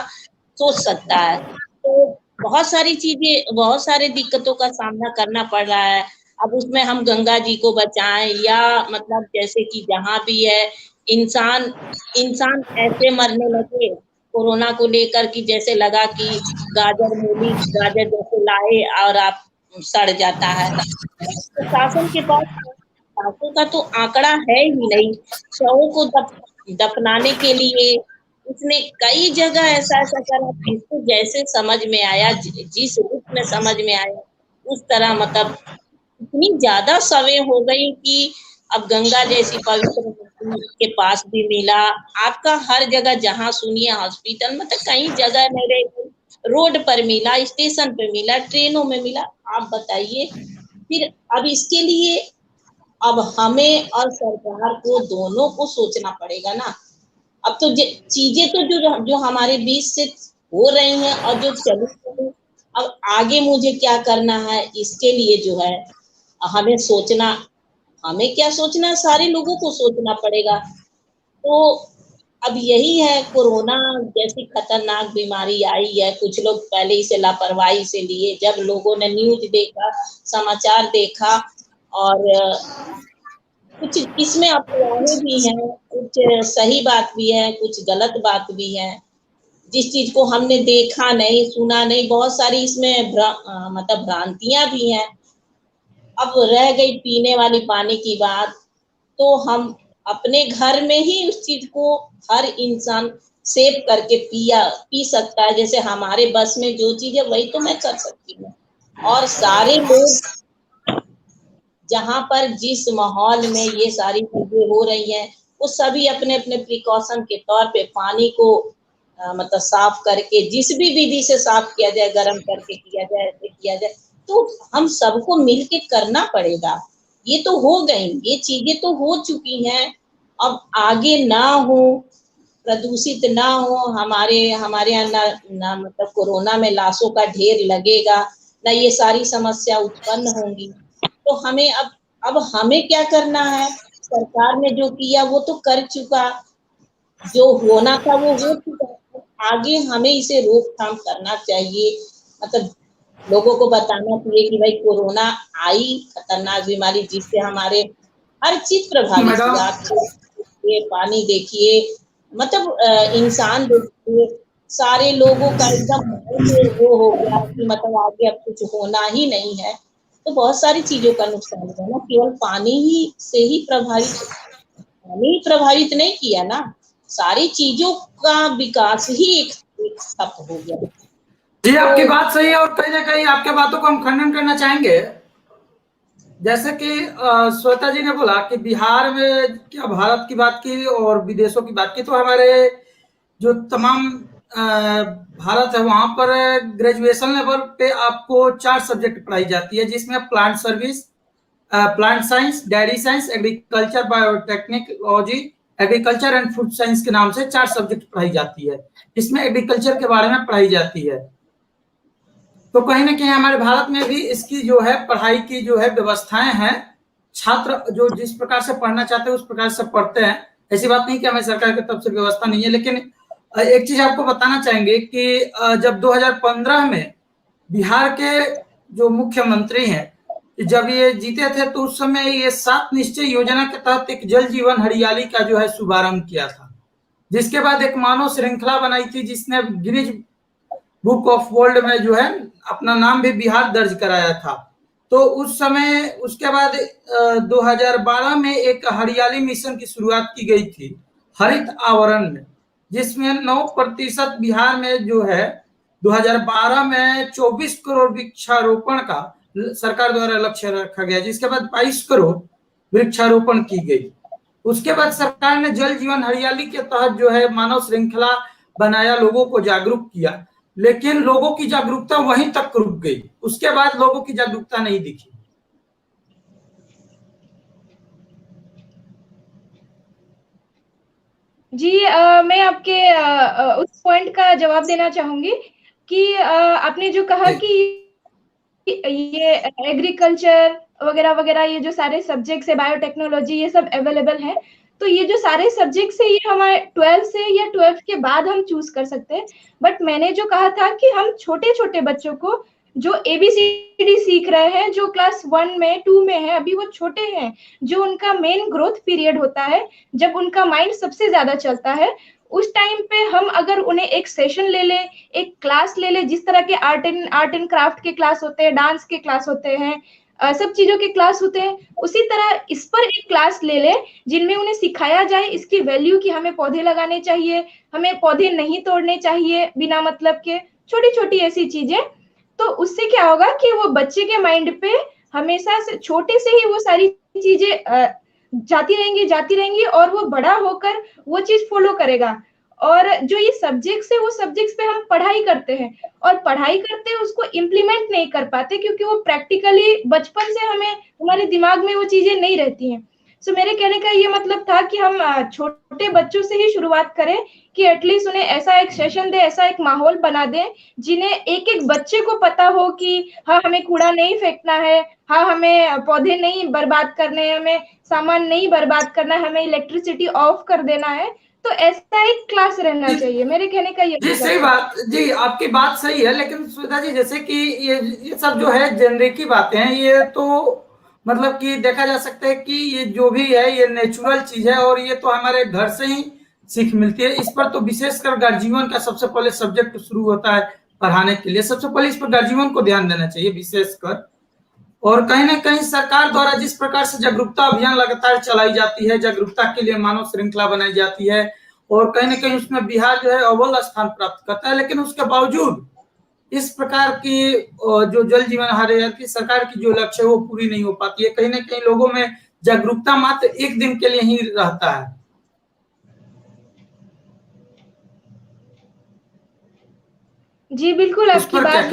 सोच सकता है। तो बहुत सारी चीजें, बहुत सारे दिक्कतों का सामना करना पड़ रहा है। अब उसमें हम गंगा जी को बचाएं या मतलब जैसे कि जहाँ भी है इंसान इंसान ऐसे मरने लगे कोरोना को लेकर कि जैसे लगा कि गाजर मूली गाजर जैसे लाए और आप सड़ जाता है। प्रशासन के पास लाशों का तो आंकड़ा है ही नहीं। शवों को दफनाने के लिए उसने कई जगह ऐसा करा जिसको जैसे समझ में आया जिस रूप में समझ में आया उस तरह मतलब इतनी ज्यादा सवें हो गई कि अब गंगा जैसी पवित्र नदी के पास भी मिला। आपका हर जगह जहाँ सुनिए हॉस्पिटल मतलब कई जगह मेरे रोड पर मिला, स्टेशन पे मिला, ट्रेनों में मिला। आप बताइए फिर अब इसके लिए अब हमें और सरकार को दोनों को सोचना पड़ेगा ना। अब तो चीजें तो जो हमारे बीच से हो रही हैं और जो चली रही, अब आगे मुझे क्या करना है इसके लिए जो है हमें सोचना, हमें क्या सोचना है सारे लोगों को सोचना पड़ेगा। तो अब यही है कोरोना जैसी खतरनाक बीमारी आई है, कुछ लोग पहले ही से लापरवाही से लिए, जब लोगों ने न्यूज देखा समाचार देखा और कुछ इसमें अफवाहें भी हैं, कुछ सही बात भी है, कुछ गलत बात भी है। जिस चीज को हमने देखा नहीं सुना नहीं बहुत सारी इसमें मतलब भ्रांतियां भी हैं। अब रह गई पीने वाली पानी की बात, तो हम अपने घर में ही उस चीज को हर इंसान सेव करके पी सकता है। जैसे हमारे बस में जो चीज है वही तो मैं कर सकती हूँ और सारे लोग जहां पर जिस माहौल में ये सारी चीजें हो रही हैं वो सभी अपने अपने प्रिकॉशन के तौर पे पानी को मतलब साफ करके जिस भी विधि से साफ किया जाए, गर्म करके किया जाए, ऐसे किया जाए, तो हम सबको मिलके करना पड़ेगा। ये तो हो गई, ये चीजें तो हो चुकी हैं, अब आगे ना हो, प्रदूषित ना हो, हमारे यहाँ ना मतलब कोरोना में लाशों का ढेर लगेगा, ना ये सारी समस्या उत्पन्न होंगी। तो हमें अब हमें क्या करना है, सरकार ने जो किया वो तो कर चुका, जो होना था वो हो चुका, आगे हमें इसे रोकथाम करना चाहिए। मतलब लोगों को बताना चाहिए कि भाई कोरोना आई खतरनाक बीमारी जिससे हमारे हर चीज प्रभावित हुआ। आप देखिए पानी देखिए मतलब इंसान देखिए सारे लोगों का एकदम वो हो गया कि मतलब आगे अब कुछ होना ही नहीं है। तो बहुत सारी चीजों का नुकसान हुआ ना, केवल पानी ही से ही पानी प्रभावित नहीं किया ना, सारी चीजों का विकास ही एक ठप हो गया। जी आपकी बात सही है और कहीं ना कहीं आपके बातों को हम खंडन करना चाहेंगे। जैसे कि श्वेता जी ने बोला कि बिहार में क्या भारत की बात की और विदेशों की बात की, तो हमारे जो तमाम भारत है वहां पर ग्रेजुएशन लेवल पे आपको 4 सब्जेक्ट पढ़ाई जाती है, जिसमें plant service, plant science, dairy science, agriculture biotechnology, agriculture and food science के नाम से 4 सब्जेक्ट पढ़ाई जाती है। इसमें एग्रीकल्चर के बारे में पढ़ाई जाती है। तो कहीं ना कहीं हमारे भारत में भी इसकी जो है पढ़ाई की जो है व्यवस्थाएं हैं, छात्र जो जिस प्रकार से पढ़ना चाहते हैं उस प्रकार से पढ़ते हैं। ऐसी बात नहीं कि हमें सरकार की तरफ से व्यवस्था नहीं है, लेकिन एक चीज आपको बताना चाहेंगे कि जब 2015 में बिहार के जो मुख्यमंत्री हैं जब ये जीते थे तो उस समय ये 7 निश्चय योजना के तहत एक जल जीवन हरियाली का जो है शुभारंभ किया था, जिसके बाद एक मानव श्रृंखला बनाई थी जिसने गिनीज बुक ऑफ वर्ल्ड में जो है अपना नाम भी बिहार दर्ज कराया था। तो उस समय उसके बाद 2012 में एक हरियाली मिशन की शुरुआत की गई थी हरित आवरण में, जिसमें 9% बिहार में जो है 2012 में 24 करोड़ वृक्षारोपण का सरकार द्वारा लक्ष्य रखा गया, जिसके बाद 22 करोड़ वृक्षारोपण की गई। उसके बाद सरकार ने जल जीवन हरियाली के तहत जो है मानव श्रृंखला बनाया, लोगों को जागरूक किया, लेकिन लोगों की जागरूकता वहीं तक रुक गई, उसके बाद लोगों की जागरूकता नहीं दिखी। जी मैं आपके उस पॉइंट का जवाब देना चाहूंगी कि आपने जो कहा कि ये एग्रीकल्चर वगैरह वगैरह ये जो सारे सब्जेक्ट्स है, बायोटेक्नोलॉजी, ये सब अवेलेबल है। तो ये जो सारे सब्जेक्ट्स है ये हमारे 12 से या 12 के बाद हम चूज कर सकते हैं। बट मैंने जो कहा था कि हम छोटे छोटे बच्चों को जो ABCD सीख रहे हैं, जो क्लास 1 में 2 में है, अभी वो छोटे हैं, जो उनका मेन ग्रोथ पीरियड होता है, जब उनका माइंड सबसे ज्यादा चलता है, उस टाइम पे हम अगर उन्हें एक सेशन ले लें, एक क्लास ले लें, जिस तरह के आर्ट एंड क्राफ्ट के क्लास होते हैं, डांस के क्लास होते हैं, सब चीजों के क्लास होते हैं, उसी तरह इस पर एक क्लास ले ले जिनमें उन्हें सिखाया जाए इसकी वैल्यू कि हमें पौधे लगाने चाहिए, हमें पौधे नहीं तोड़ने चाहिए बिना मतलब के, छोटी छोटी ऐसी चीजें। तो उससे क्या होगा कि वो बच्चे के माइंड पे हमेशा से छोटे से ही वो सारी चीजें जाती रहेंगी और वो बड़ा होकर वो चीज फॉलो करेगा। और जो ये सब्जेक्ट्स है, वो सब्जेक्ट्स पे हम पढ़ाई करते हैं और पढ़ाई करते हैं, उसको इम्प्लीमेंट नहीं कर पाते क्योंकि वो प्रैक्टिकली बचपन से हमारे दिमाग में वो चीजें नहीं रहती हैं। सो मेरे कहने का ये मतलब था कि हम छोटे बच्चों से ही शुरुआत करें कि एटलीस्ट उन्हें ऐसा एक सेशन दे, ऐसा एक माहौल बना दें जिन्हें एक एक बच्चे को पता हो कि हाँ हमें कूड़ा नहीं फेंकना है, हाँ हमें पौधे नहीं बर्बाद करने हैं, हमें सामान नहीं बर्बाद करना है, हमें इलेक्ट्रिसिटी ऑफ कर देना है। तो ऐसा एक क्लास रहना चाहिए, मेरे कहने का ये जी सही बात जी, आपकी बात सही है, लेकिन सुधा जी जैसे कि ये सब जो है जनरिक की बातें हैं, ये तो मतलब कि देखा जा सकता है कि ये जो भी है ये नेचुरल चीज है और ये तो हमारे घर से ही सीख मिलती है। इस पर तो विशेषकर गार्जियन का सबसे पहले सब्जेक्ट शुरू होता है पढ़ाने के लिए, सबसे पहले इस पर गार्जियन को ध्यान देना चाहिए विशेषकर। और कहीं ना कहीं सरकार द्वारा जिस प्रकार से जागरूकता अभियान लगातार चलाई जाती है, जागरूकता के लिए मानव श्रृंखला बनाई जाती है और कहीं ना कहीं उसमें बिहार जो है अव्वल स्थान प्राप्त करता है, लेकिन उसके बावजूद इस प्रकार की जो जल जीवन हरियाली की सरकार की जो लक्ष्य है वो पूरी नहीं हो पाती है। कहीं ना कहीं लोगों में जागरूकता मात्र एक दिन के लिए ही रहता है। जी बिल्कुल, आपकी बात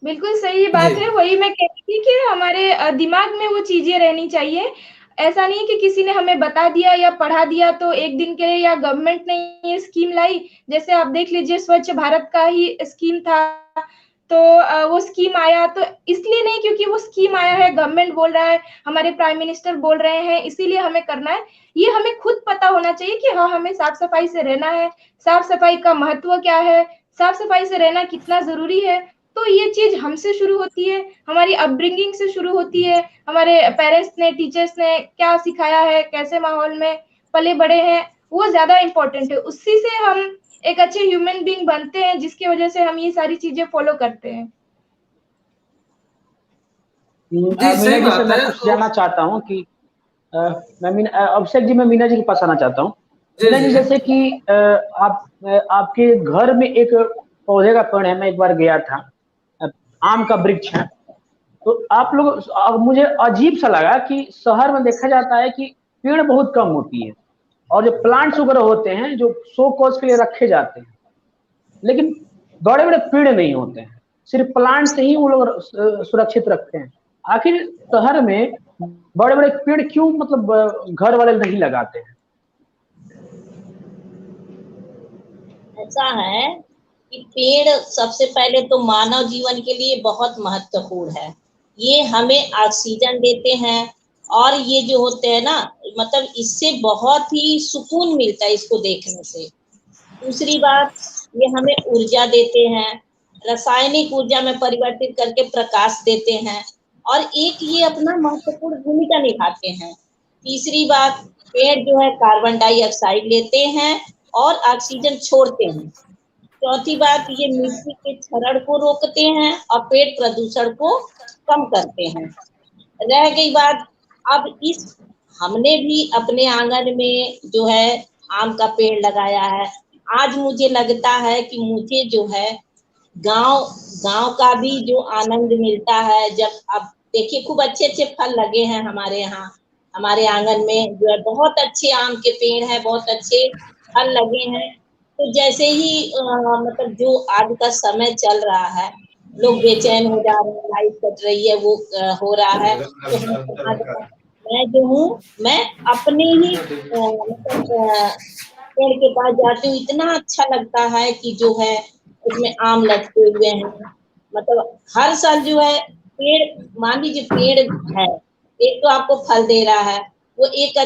बिल्कुल सही बात है। वही मैं कह रही थी कि हमारे दिमाग में वो चीजें रहनी चाहिए। ऐसा नहीं कि किसी ने हमें बता दिया या पढ़ा दिया तो एक दिन के लिए, या गवर्नमेंट ने ये स्कीम लाई, जैसे आप देख लीजिए स्वच्छ भारत का ही स्कीम था, तो वो स्कीम आया तो इसलिए नहीं क्योंकि वो स्कीम आया है, गवर्नमेंट बोल रहा है, हमारे प्राइम मिनिस्टर बोल रहे हैं, इसीलिए हमें करना है। ये हमें खुद पता होना चाहिए कि हाँ हमें साफ सफाई से रहना है, साफ सफाई का महत्व क्या है, साफ सफाई से रहना कितना जरूरी है। तो ये चीज हमसे शुरू होती है, हमारी अपब्रिंगिंग से शुरू होती है, हमारे पेरेंट्स ने, टीचर्स ने क्या सिखाया है, कैसे माहौल में पले बड़े हैं, वो ज्यादा इम्पोर्टेंट है। उसी से हम एक अच्छे ह्यूमन बीइंग बनते हैं, जिसकी वजह से हम ये सारी चीजें फॉलो करते हैं। मीना जी से मैं कुछ जानना चाहता हूँ कि मैं अभिषेक जी, मैं मीना जी के पास आना चाहता हूँ। मीना जी, जैसे कि आपके घर में एक पौधे का पेड़ है, मैं एक बार गया था, आम का वृक्ष है, तो आप लोग, मुझे अजीब सा लगा कि शहर में देखा जाता है कि पेड़ बहुत कम होती है और जो प्लांट्स वगैरह होते हैं जो शो कॉज के लिए रखे जाते हैं, लेकिन बड़े बड़े पेड़ नहीं होते हैं, सिर्फ प्लांट से ही वो लोग सुरक्षित रखते हैं। आखिर शहर में बड़े बड़े पेड़ क्यों मतलब घर वाले नहीं लगाते हैं? ऐसा है कि पेड़ सबसे पहले तो मानव जीवन के लिए बहुत महत्वपूर्ण है। ये हमें ऑक्सीजन देते हैं और ये जो होते हैं ना, मतलब इससे बहुत ही सुकून मिलता है इसको देखने से। दूसरी बात, ये हमें ऊर्जा देते हैं, रासायनिक ऊर्जा में परिवर्तित करके प्रकाश देते हैं और एक ये अपना महत्वपूर्ण भूमिका निभाते हैं। तीसरी बात, पेड़ जो है कार्बन डाइऑक्साइड लेते हैं और ऑक्सीजन छोड़ते हैं। चौथी बात, ये मिट्टी के क्षरण को रोकते हैं और पेड़ प्रदूषण को कम करते हैं। रह गई बात, अब हमने भी अपने आंगन में जो है आम का पेड़ लगाया है। आज मुझे लगता है कि मुझे जो है गांव का भी जो आनंद मिलता है, जब अब देखिए खूब अच्छे अच्छे फल लगे हैं हमारे यहाँ, हमारे आंगन में जो है बहुत अच्छे आम के पेड़ हैं, बहुत अच्छे फल लगे हैं। तो जैसे ही मतलब जो आज का समय चल रहा है, लोग बेचैन हो जा रहे हैं, लाइट कट रही है, वो हो रहा है, तो मैं जो हूँ, मैं अपने ही मतलब पेड़ के पास जाती हूँ, इतना अच्छा लगता है कि जो है उसमें आम लटके हुए हैं। मतलब हर साल जो है पेड़, मान लीजिए पेड़ है, एक तो आपको फल दे रहा है, वो एक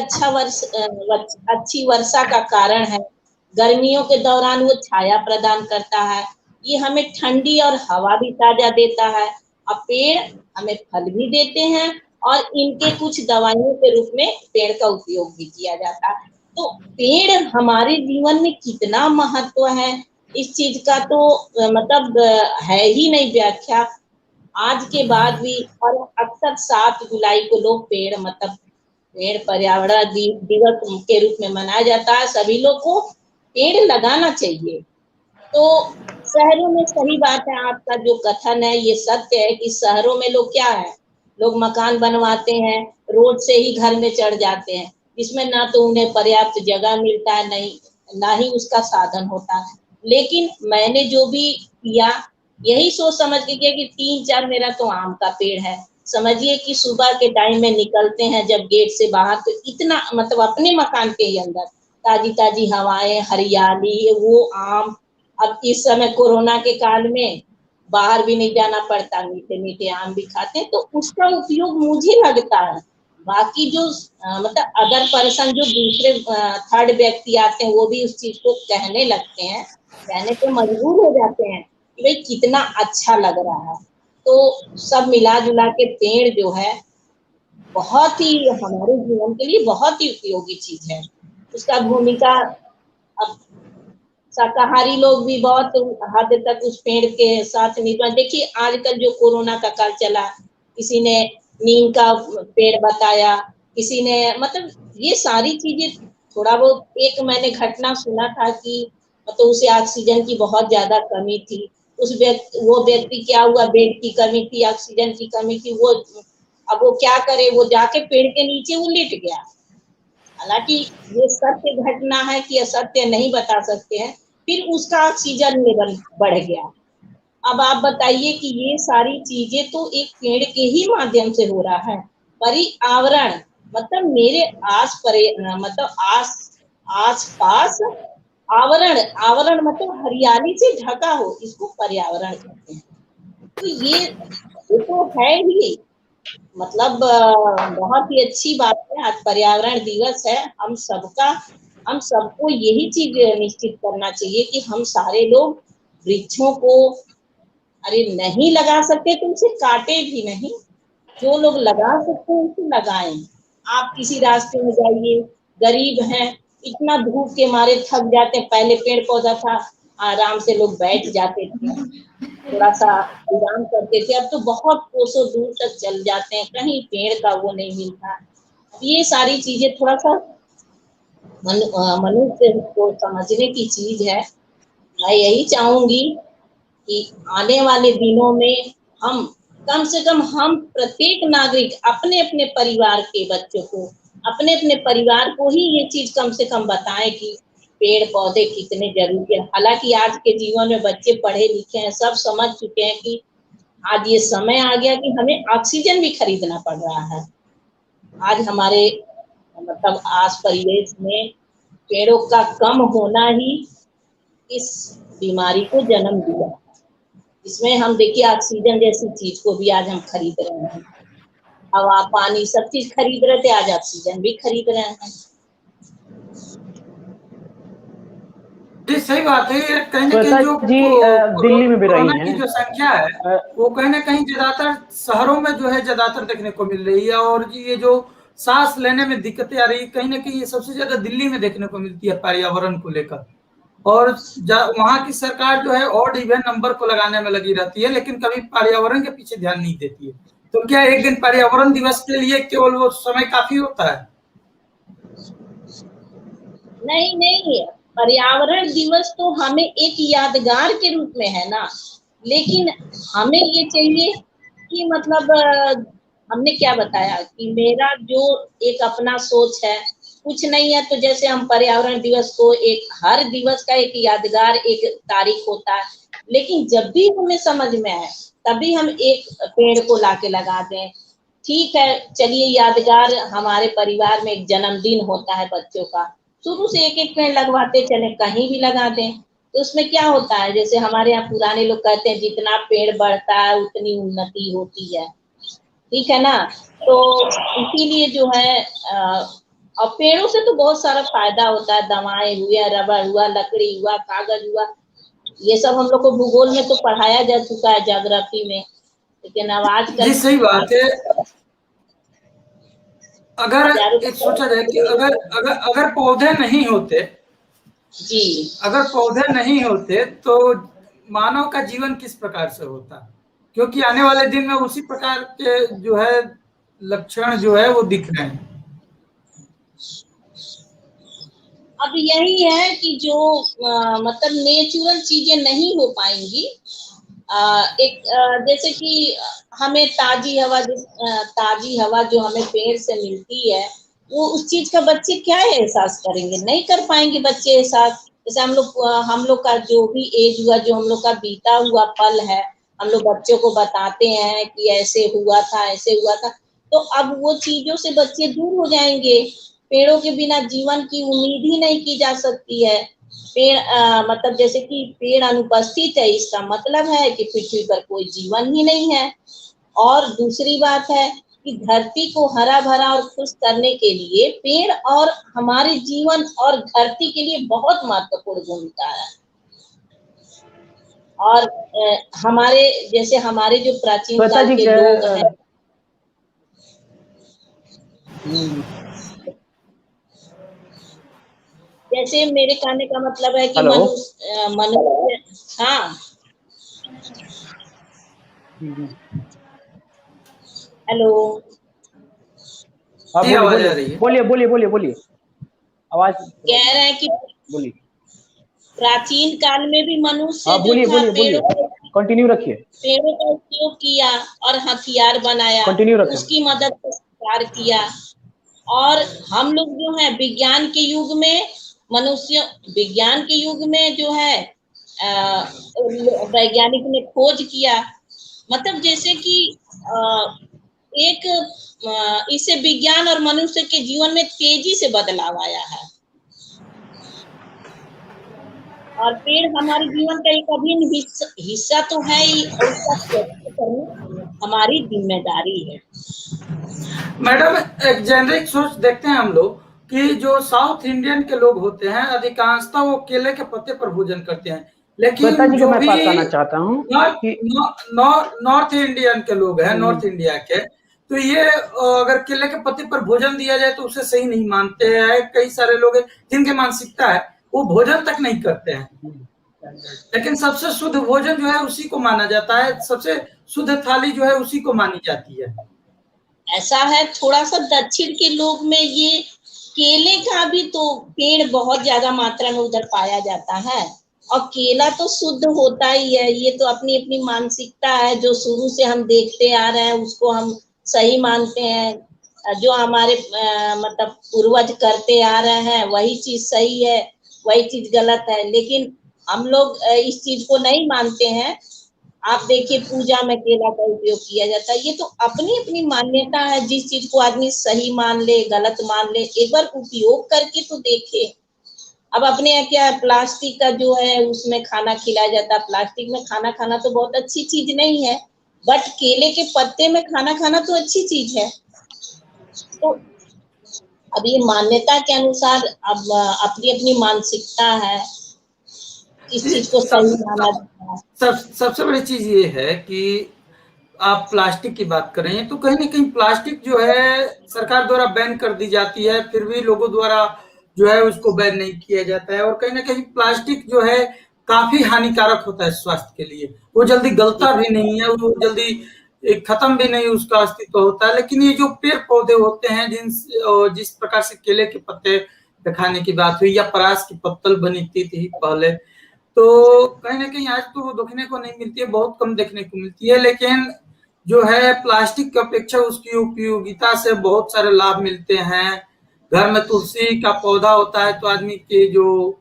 अच्छी वर्षा का कारण है। गर्मियों के दौरान वो छाया प्रदान करता है, ये हमें ठंडी और हवा भी ताजा देता है। अब पेड़ हमें फल भी देते हैं और इनके कुछ दवाइयों के रूप में पेड़ का उपयोग भी किया जाता है। तो पेड़ हमारे जीवन में कितना महत्व है इस चीज का तो मतलब है ही नहीं व्याख्या आज के बाद भी। और अक्सर 7 जुलाई को लोग पेड़ मतलब पेड़ पर्यावरण दिवस के रूप में मनाया जाता है। सभी लोग को पेड़ लगाना चाहिए। तो शहरों में सही बात है, आपका जो कथन है ये सत्य है कि शहरों में लोग क्या है, लोग मकान बनवाते हैं, रोड से ही घर में चढ़ जाते हैं, इसमें ना तो उन्हें पर्याप्त जगह मिलता है, नहीं ना ही उसका साधन होता है। लेकिन मैंने जो भी किया यही सोच समझ के किया कि 3-4 मेरा तो आम का पेड़ है। समझिए कि सुबह के टाइम में निकलते हैं जब गेट से बाहर तो इतना मतलब अपने मकान के ही अंदर ताजी ताजी हवाएं, हरियाली, वो आम। अब इस समय कोरोना के काल में बाहर भी नहीं जाना पड़ता, मीठे मीठे आम भी खाते हैं, तो उसका उपयोग मुझे लगता है। बाकी जो मतलब अदर पर्सन जो दूसरे थर्ड व्यक्ति आते हैं वो भी उस चीज को कहने लगते हैं, कहने पे मजबूर हो जाते हैं कि भाई कितना अच्छा लग रहा है। तो सब मिला जुला के पेड़ जो है बहुत ही हमारे जीवन के लिए बहुत ही उपयोगी चीज है। उसका भूमिका अब शाकाहारी लोग भी बहुत हद तक उस पेड़ के साथ निभा। देखिए आजकल जो कोरोना का काल चला, किसी ने नीम का पेड़ बताया, किसी ने मतलब ये सारी चीजें थोड़ा बहुत। एक मैंने घटना सुना था कि मतलब उसे ऑक्सीजन की बहुत ज्यादा कमी थी, वो व्यक्ति क्या हुआ, बेड की कमी थी, ऑक्सीजन की कमी थी, वो अब वो क्या करे, वो जाके पेड़ के नीचे वो लेट गया। हालांकि ये सत्य घटना है कि असत्य नहीं बता सकते हैं, फिर उसका ऑक्सीजन लेवल बढ़ गया। अब आप बताइए कि ये सारी चीजें तो एक पेड़ के ही माध्यम से हो रहा है। पर्यावरण मतलब मेरे मतलब आस पास आवरण, आवरण मतलब हरियाली से ढका हो, इसको पर्यावरण कहते हैं। तो ये तो है ही मतलब बहुत ही अच्छी बात है। आज पर्यावरण दिवस है, हम सबको यही चीज निश्चित करना चाहिए कि हम सारे लोग वृक्षों को अरे नहीं लगा सकते तो उसे काटे भी नहीं, जो लोग लगा सकते हैं उसे लगाएं। आप किसी रास्ते में जाइए, गरीब हैं, इतना धूप के मारे थक जाते हैं, पहले पेड़ पौधा था आराम से लोग बैठ जाते थे, थोड़ा सा आराम करते थे, अब तो बहुत कोसों दूर तक चल जाते हैं, कहीं पेड़ का वो नहीं मिलता। ये सारी चीजें थोड़ा सा मनुष्य को समझने की चीज है। मैं यही चाहूंगी कि आने वाले दिनों में हम कम से कम हम प्रत्येक नागरिक अपने अपने परिवार के बच्चों को, अपने अपने परिवार को ही ये चीज कम से कम बताएं कि पेड़ पौधे कितने जरूरी है। हालांकि आज के जीवन में बच्चे पढ़े लिखे हैं, सब समझ चुके हैं कि आज ये समय आ गया कि हमें ऑक्सीजन भी खरीदना पड़ रहा है। आज हमारे मतलब आस परिवेश में पेड़ों का कम होना ही इस बीमारी को जन्म दिया। इसमें हम देखिए ऑक्सीजन जैसी चीज को भी आज हम खरीद रहे हैं, हवा पानी सब चीज खरीद रहे थे, आज ऑक्सीजन भी खरीद रहे हैं। जी सही बात है। ये कहीं ना श्वेता कहीं जो जी दिल्ली में भी रही कोरोना की हैं। जो संख्या है वो कहीं ना कहीं ज्यादातर शहरों में जो है ज्यादातर देखने को मिल रही है, और ये जो सांस लेने में दिक्कतें आ रही है कहीं ना कहीं ये सबसे ज्यादा दिल्ली में देखने को मिलती है पर्यावरण को लेकर। और वहां की सरकार जो है ऑड इवन नंबर को लगाने में लगी रहती है, लेकिन कभी पर्यावरण के पीछे ध्यान नहीं देती है। तो क्या एक दिन पर्यावरण दिवस के लिए केवल वो समय काफी होता है? नहीं, पर्यावरण दिवस तो हमें एक यादगार के रूप में है ना, लेकिन हमें ये चाहिए कि मतलब हमने क्या बताया कि मेरा जो एक अपना सोच है, कुछ नहीं है तो जैसे हम पर्यावरण दिवस को एक हर दिवस का एक यादगार एक तारीख होता है, लेकिन जब भी हमें समझ में आए तभी हम एक पेड़ को लाके लगा दें। ठीक है, चलिए यादगार हमारे परिवार में एक जन्मदिन होता है बच्चों का, शुरू से एक एक पेड़ लगवाते चले, कहीं भी लगा दें। तो उसमें क्या होता है, जैसे हमारे यहाँ पुराने लोग कहते हैं जितना पेड़ बढ़ता है उतनी उन्नति होती है, ठीक है ना। तो इसीलिए जो है और पेड़ों से तो बहुत सारा फायदा होता है, दवाएं हुआ, रबड़ हुआ, लकड़ी हुआ, कागज हुआ, ये सब हम लोग को भूगोल में तो पढ़ाया जा चुका है, ज्योग्राफी में, लेकिन अब आजकल जी सही बात है। अगर एक सोचा जाए कि अगर अगर अगर पौधे नहीं होते जी, अगर पौधे नहीं होते तो मानव का जीवन किस प्रकार से होता, क्योंकि आने वाले दिन में उसी प्रकार के जो है लक्षण जो है वो दिख रहे हैं। अब यही है कि जो मतलब नेचुरल चीजें नहीं हो पाएंगी। जैसे कि हमें ताजी हवा जो हमें पेड़ से मिलती है, वो उस चीज का बच्चे क्या एहसास करेंगे, नहीं कर पाएंगे बच्चे एहसास। जैसे हम लोग का जो भी एज हुआ, जो हम लोग का बीता हुआ पल है, हम लोग बच्चों को बताते हैं कि ऐसे हुआ था, ऐसे हुआ था, तो अब वो चीजों से बच्चे दूर हो जाएंगे। पेड़ों के बिना जीवन की उम्मीद ही नहीं की जा सकती है। पेड़ मतलब जैसे कि पेड़ अनुपस्थित है, इसका मतलब है कि पृथ्वी पर कोई जीवन ही नहीं है। और दूसरी बात है कि धरती को हरा भरा और खुश करने के लिए पेड़ और हमारे जीवन और धरती के लिए बहुत महत्वपूर्ण भूमिका है। और हमारे जो प्राचीन काल के लोग हैं, जैसे मेरे कहने का मतलब है कि मनुष्य हाँ, हेलो, बोलिए आवाज कह रहे हैं कि बोलिए, प्राचीन काल में भी मनुष्य बोलिए कंटिन्यू रखिए। पेड़ों का उपयोग किया और हथियार बनाया, उसकी मदद से शिकार किया। और हम लोग जो है विज्ञान के युग में जो है वैज्ञानिक ने खोज किया, मतलब जैसे कि इससे विज्ञान और मनुष्य के जीवन में तेजी से बदलाव आया है। और पेड़ हमारे जीवन का एक अभिन्न हिस्सा तो है ही, और उसका करना हमारी जिम्मेदारी है। मैडम, एक जेनरिक सोच देखते हैं हम लोग कि जो साउथ इंडियन के लोग होते हैं अधिकांशतः वो केले के पत्ते पर भोजन करते हैं, लेकिन जो भी चाहता हूँ नॉर्थ इंडियन के लोग हैं, नॉर्थ इंडिया के, तो ये अगर केले के पत्ते पर भोजन दिया जाए तो उसे सही नहीं मानते हैं। कई सारे लोग जिनकी मानसिकता है वो भोजन तक नहीं करते हैं, लेकिन सबसे शुद्ध भोजन जो है उसी को माना जाता है, सबसे शुद्ध थाली जो है उसी को मानी जाती है। ऐसा है, थोड़ा सा दक्षिण के लोग में ये केले का भी तो पेड़ बहुत ज्यादा मात्रा में उधर पाया जाता है, और केला तो शुद्ध होता ही है। ये तो अपनी अपनी मानसिकता है, जो शुरू से हम देखते आ रहे हैं उसको हम सही मानते हैं। जो हमारे मतलब पूर्वज करते आ रहे हैं वही चीज सही है, वही चीज गलत है, लेकिन हम लोग इस चीज को नहीं मानते हैं। आप देखिए पूजा में केला का उपयोग किया जाता है, ये तो अपनी अपनी मान्यता है। जिस चीज को आदमी सही मान ले, गलत मान ले, एक बार उपयोग करके तो देखे। अब अपने यहाँ क्या प्लास्टिक का जो है उसमें खाना खिलाया जाता है, प्लास्टिक में खाना खाना तो बहुत अच्छी चीज नहीं है, बट केले के पत्ते में खाना खाना तो अच्छी चीज है। तो अब ये मान्यता के अनुसार अब अपनी अपनी मानसिकता है, इस चीज को सही माना जाता है। सबसे बड़ी चीज ये है कि आप प्लास्टिक की बात करें तो कहीं ना कहीं प्लास्टिक जो है सरकार द्वारा बैन कर दी जाती है, फिर भी लोगों द्वारा जो है उसको बैन नहीं किया जाता है। और कहीं ना कहीं प्लास्टिक जो है काफी हानिकारक होता है स्वास्थ्य के लिए, वो जल्दी गलता भी नहीं है, वो जल्दी खत्म भी नहीं उसका अस्तित्व होता है। लेकिन ये जो पेड़ पौधे होते हैं जिस प्रकार से केले के पत्ते खाने की बात हुई या परास की पत्तल बनती थी पहले, तो कहीं ना कहीं आज तो वो देखने को नहीं मिलती है, बहुत कम देखने को मिलती है। लेकिन जो है प्लास्टिक की अपेक्षा उसकी उपयोगिता से बहुत सारे लाभ मिलते हैं। घर में तुलसी का पौधा होता है तो आदमी के जो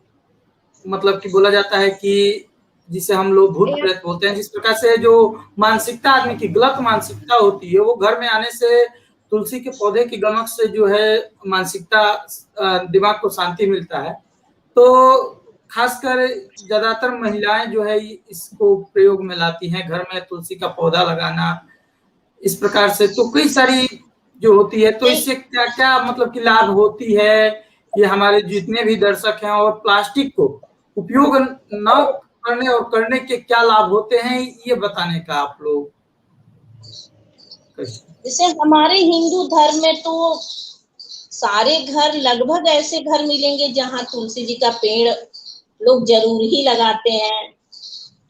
मतलब कि बोला जाता है कि जिसे हम लोग भूत प्रेत बोलते हैं, जिस प्रकार से जो मानसिकता आदमी की गलत मानसिकता होती है वो घर में आने से तुलसी के पौधे की गमक से जो है मानसिकता दिमाग को शांति मिलता है। तो खासकर ज्यादातर महिलाएं जो है इसको प्रयोग में लाती हैं, घर में तुलसी का पौधा लगाना इस प्रकार से। तो कई सारी जो होती है, तो इससे क्या क्या मतलब कि लाभ होती है ये हमारे जितने भी दर्शक हैं, और प्लास्टिक को उपयोग न करने और करने के क्या लाभ होते हैं, ये बताने का आप लोग। जैसे हमारे हिंदू धर्म में तो सारे घर, लगभग ऐसे घर मिलेंगे जहाँ तुलसी जी का पेड़ लोग जरूर ही लगाते हैं।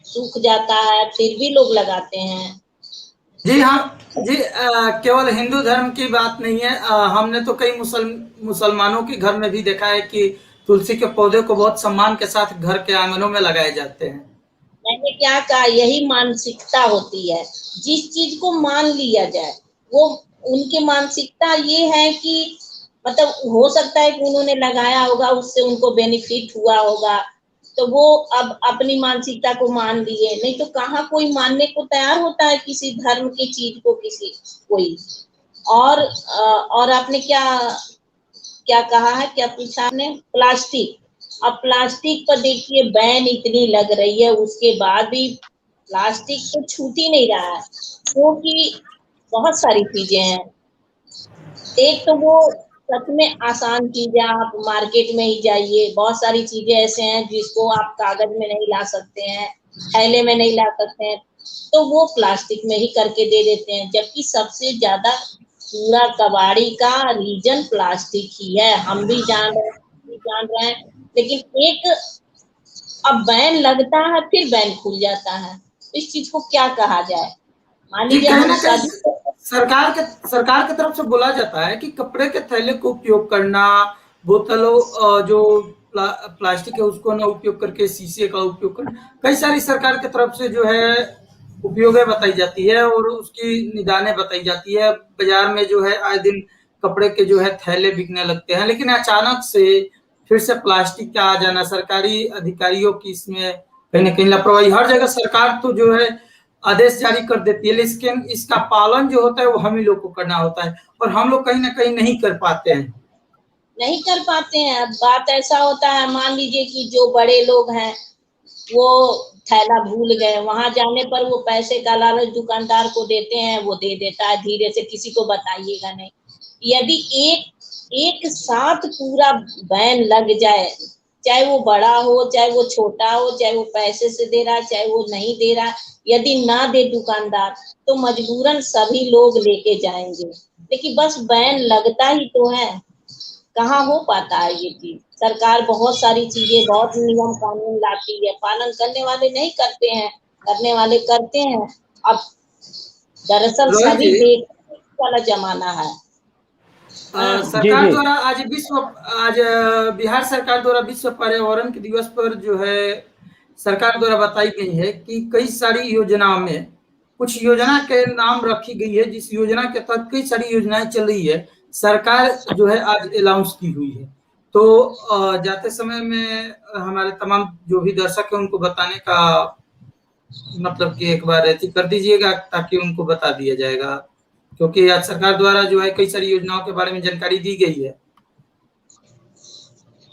सूख जाता है फिर भी लोग लगाते हैं। जी हाँ जी, केवल हिंदू धर्म की बात नहीं है, हमने तो कई मुसलमानों के घर में भी देखा है कि तुलसी के पौधे को बहुत सम्मान के साथ घर के आंगनों में लगाए जाते हैं। मैंने क्या कहा, यही मानसिकता होती है। जिस चीज को मान लिया जाए, वो उनकी मानसिकता ये है कि मतलब हो सकता है कि उन्होंने लगाया होगा, उससे उनको बेनिफिट हुआ होगा, तो वो अब अपनी मानसिकता को मान लिए। नहीं तो कहाँ कोई मानने को तैयार होता है किसी धर्म की चीज को, किसी कोई। और आपने क्या क्या कहा है, क्या पूछा आपने? प्लास्टिक। अब प्लास्टिक पर देखिए बैन इतनी लग रही है, उसके बाद भी प्लास्टिक तो छूट ही नहीं रहा है, क्योंकि बहुत सारी चीजें हैं। एक तो वो सच में आसान चीजें, आप मार्केट में ही जाइए, बहुत सारी चीजें ऐसे हैं जिसको आप कागज में नहीं ला सकते हैं, थैले में नहीं ला सकते हैं, तो वो प्लास्टिक में ही करके दे देते हैं। जबकि सबसे ज्यादा पूरा कबाड़ी का रीजन प्लास्टिक ही है। हम भी जान रहे हैं, लेकिन एक अब बैन लगता है फिर बैन खुल जाता है। इस चीज को क्या कहा जाए? मान लीजिए हम सब सरकार की तरफ से बोला जाता है कि कपड़े के थैले को उपयोग करना, बोतलों जो प्लास्टिक है उसको ना उपयोग करके शीशे का उपयोग करना, कई सारी सरकार की तरफ से जो है उपयोगें बताई जाती है और उसकी निदानें बताई जाती है। बाजार में जो है आए दिन कपड़े के जो है थैले बिकने लगते हैं, लेकिन अचानक से फिर से प्लास्टिक का आ जाना, सरकारी अधिकारियों की इसमें कहीं ना कहीं लापरवाही। हर जगह सरकार तो जो है आदेश जारी कर देती है, लेकिन इसका पालन जो होता है वो हम ही लोग को करना होता है और हम लोग कहीं ना कहीं नहीं कर पाते हैं। अब बात ऐसा होता है, मान लीजिए कि जो बड़े लोग हैं वो थैला भूल गए, वहां जाने पर वो पैसे का लालच दुकानदार को देते हैं, वो दे देता है धीरे से, किसी को बताइएगा नहीं। यदि एक साथ पूरा बैन लग जाए, चाहे वो बड़ा हो चाहे वो छोटा हो, चाहे वो पैसे से दे रहा है चाहे वो नहीं दे रहा, यदि ना दे दुकानदार तो मजबूरन सभी लोग लेके जाएंगे। लेकिन बस बैन लगता ही तो है, कहाँ हो पाता है ये चीज। सरकार बहुत सारी चीजें, बहुत नियम कानून लाती है, पालन करने वाले नहीं करते हैं, करने वाले करते हैं। अब दरअसल सभी देखने वाला जमाना है। सरकार द्वारा आज बिहार सरकार द्वारा विश्व पर्यावरण दिवस पर जो है सरकार द्वारा बताई गई है कि कई सारी योजनाओं में कुछ योजना के नाम रखी गई है, जिस योजना के तहत कई सारी योजनाएं चल रही है, सरकार जो है आज अनाउंस की हुई है। तो जाते समय में हमारे तमाम जो भी दर्शक है उनको बताने का मतलब कि एक बार ऐसी कर दीजिएगा ताकि उनको बता दिया जाएगा, क्योंकि आज सरकार द्वारा जो है कई सारी योजनाओं के बारे में जानकारी दी गई है।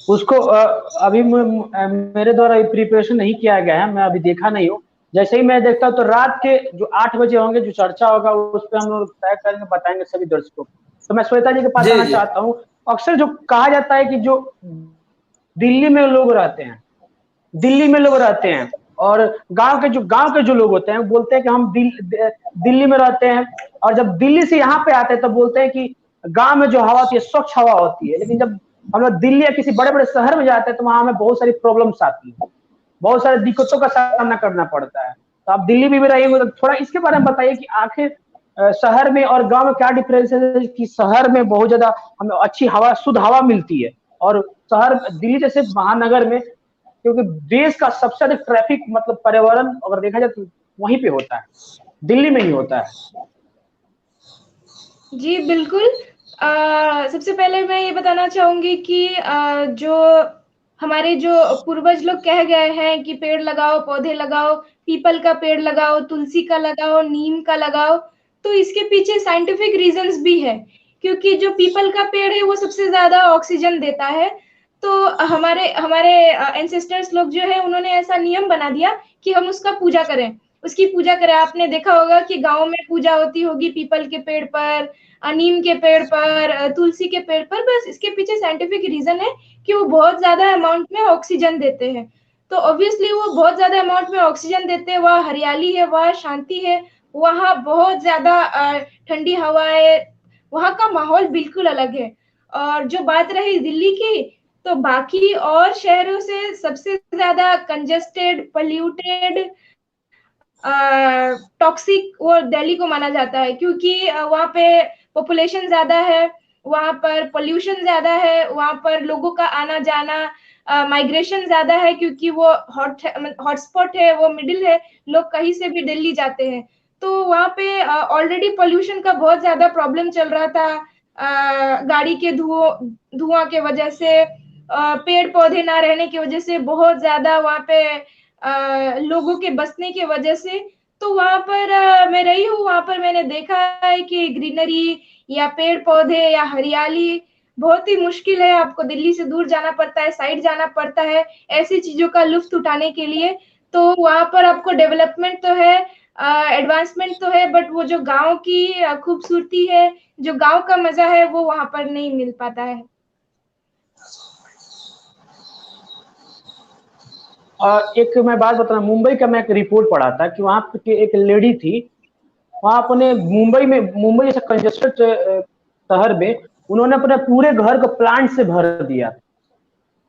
उसको अभी मेरे द्वारा प्रिपरेशन नहीं किया गया है, मैं अभी देखा नहीं हूँ। जैसे ही मैं देखता हूँ तो रात के जो 8 बजे होंगे जो चर्चा होगा उस पर हम लोग तय करेंगे, बताएंगे सभी दर्शकों को। तो मैं श्वेता जी के पास आना चाहता हूँ। अक्सर जो कहा जाता है कि जो दिल्ली में लोग रहते हैं और गांव के जो लोग होते हैं बोलते हैं कि हम दिल्ली में रहते हैं, और जब दिल्ली से यहाँ पे आते हैं तो बोलते हैं कि गांव में जो हवा होती है स्वच्छ हवा होती है। लेकिन जब हम लोग दिल्ली या किसी बड़े बड़े शहर में जाते हैं तो वहां हमें बहुत सारी प्रॉब्लम्स आती है, बहुत सारी दिक्कतों का सामना करना पड़ता है। तो आप दिल्ली में भी रहेंगे तो थोड़ा इसके बारे में बताइए कि आखिर शहर में और गांव में क्या डिफरेंस है कि शहर में बहुत ज्यादा हमें अच्छी हवा, शुद्ध हवा मिलती है, और शहर दिल्ली जैसे महानगर में, क्योंकि देश का सबसे अधिक ट्रैफिक मतलब पर्यावरण अगर देखा जाए तो वहीं पे होता है, दिल्ली में ही होता है। जी बिल्कुल। सबसे पहले मैं ये बताना चाहूंगी कि जो हमारे जो पूर्वज लोग कह गए हैं कि पेड़ लगाओ, पौधे लगाओ, पीपल का पेड़ लगाओ, तुलसी का लगाओ, नीम का लगाओ, तो इसके पीछे साइंटिफिक रीजंस भी है, क्योंकि जो पीपल का पेड़ है वो सबसे ज्यादा ऑक्सीजन देता है। तो हमारे एंसेस्टर्स लोग जो है उन्होंने ऐसा नियम बना दिया कि हम उसका पूजा करें, उसकी पूजा करें। आपने देखा होगा कि गाँव में पूजा होती होगी पीपल के पेड़ पर, नीम के पेड़ पर, तुलसी के पेड़ पर। बस इसके पीछे साइंटिफिक रीजन है कि वो बहुत ज्यादा अमाउंट में ऑक्सीजन देते हैं। तो ऑब्वियसली वो बहुत ज्यादा अमाउंट में ऑक्सीजन देते हैं, वहाँ हरियाली है, वहाँ शांति है, वहाँ बहुत ज्यादा ठंडी हवा है, वहाँ का माहौल बिल्कुल अलग है। और जो बात रही दिल्ली की, तो बाकी और शहरों से सबसे ज्यादा कंजेस्टेड, पोल्यूटेड, टॉक्सिक वो दिल्ली को माना जाता है, क्योंकि वहाँ पे पॉपुलेशन ज्यादा है, वहाँ पर पोल्यूशन ज्यादा है, वहाँ पर लोगों का आना जाना, माइग्रेशन ज्यादा है, क्योंकि वो हॉटस्पॉट है, वो मिडिल है, लोग कहीं से भी दिल्ली जाते हैं। तो वहाँ पे ऑलरेडी पोल्यूशन का बहुत ज्यादा प्रॉब्लम चल रहा था, गाड़ी के धुआं के वजह से, पेड़ पौधे ना रहने की वजह से, बहुत ज्यादा वहाँ पे लोगों के बसने की वजह से। तो वहां पर मैं रही हूँ, वहां पर मैंने देखा है कि ग्रीनरी या पेड़ पौधे या हरियाली बहुत ही मुश्किल है, आपको दिल्ली से दूर जाना पड़ता है, साइड जाना पड़ता है ऐसी चीजों का लुत्फ उठाने के लिए। तो वहां पर आपको डेवलपमेंट तो है, एडवांसमेंट तो है, बट वो जो गांव की खूबसूरती है, जो गांव का मजा है, वो वहां पर नहीं मिल पाता है। एक मैं बात बता रहा, मुंबई का मैं एक रिपोर्ट पढ़ा था कि वहां की एक लेडी थी, वहां अपने मुंबई जैसे कंजेस्टेड शहर में उन्होंने अपने पूरे घर को प्लांट से भर दिया।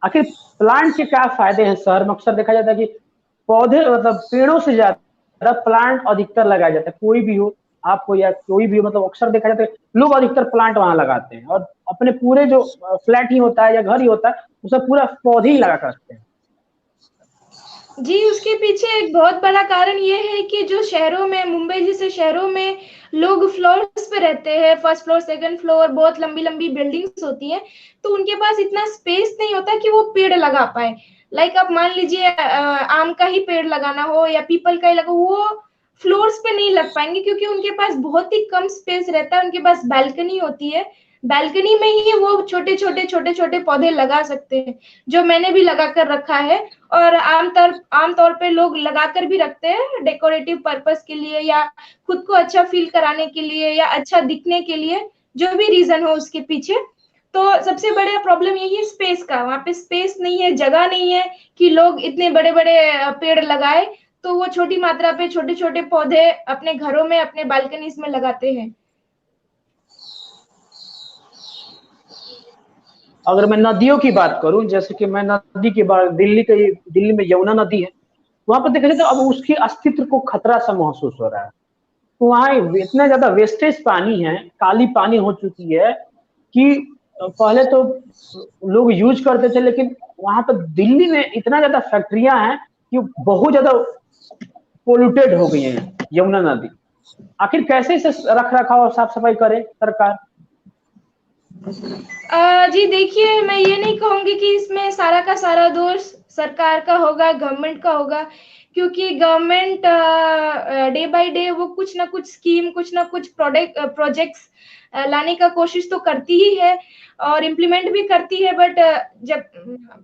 आखिर प्लांट के क्या फायदे हैं? शहर में अक्सर देखा जाता है कि पौधे मतलब पेड़ों से ज्यादा प्लांट अधिकतर लगाया जाता है, कोई भी हो, आपको या कोई भी हो, मतलब अक्सर देखा जाता है लोग अधिकतर प्लांट वहां लगाते हैं और अपने पूरे जो फ्लैट ही होता है या घर ही होता है उसमें पूरा पौधे ही लगा कर रखते हैं। जी, उसके पीछे एक बहुत बड़ा कारण ये है कि जो शहरों में, मुंबई जैसे शहरों में लोग फ्लोर्स पे रहते हैं, फर्स्ट फ्लोर, सेकंड फ्लोर, बहुत लंबी-लंबी बिल्डिंग्स होती हैं, तो उनके पास इतना स्पेस नहीं होता कि वो पेड़ लगा पाए। लाइक आप मान लीजिए आम का ही पेड़ लगाना हो या पीपल का ही लगा, वो फ्लोर्स पे नहीं लग पाएंगे, क्योंकि उनके पास बहुत ही कम स्पेस रहता है, उनके पास बालकनी होती है, बालकनी में ही वो छोटे-छोटे पौधे लगा सकते हैं, जो मैंने भी लगा कर रखा है। और आमतौर पे लोग लगाकर भी रखते हैं डेकोरेटिव पर्पस के लिए, या खुद को अच्छा फील कराने के लिए, या अच्छा दिखने के लिए, जो भी रीजन हो उसके पीछे। तो सबसे बड़ा प्रॉब्लम यही है स्पेस का, वहाँ पे स्पेस नहीं है, जगह नहीं है कि लोग इतने बड़े-बड़े पेड़ लगाए, तो वो छोटी मात्रा पे छोटे-छोटे पौधे अपने घरों में, अपने बालकनीज में लगाते हैं। अगर मैं नदियों की बात करूं, जैसे कि मैं नदी की बात, दिल्ली में यमुना नदी है, वहां पर देखा जाए तो अब उसके अस्तित्व को खतरा सा महसूस हो रहा है। तो वहाँ इतना ज्यादा वेस्टेज पानी है, काली पानी हो चुकी है कि पहले तो लोग यूज करते थे, लेकिन वहां पर दिल्ली में इतना ज्यादा फैक्ट्रियां हैं कि बहुत ज्यादा पोल्यूटेड हो गई है यमुना नदी। आखिर कैसे इसे रख रखाव और साफ सफाई करे सरकार? जी देखिए, मैं ये नहीं कहूँगी कि इसमें सारा का सारा दोष सरकार का होगा, गवर्नमेंट का होगा, क्योंकि गवर्नमेंट डे बाय डे वो कुछ ना कुछ स्कीम, कुछ ना कुछ प्रोजेक्ट्स लाने का कोशिश तो करती ही है और इम्प्लीमेंट भी करती है, बट जब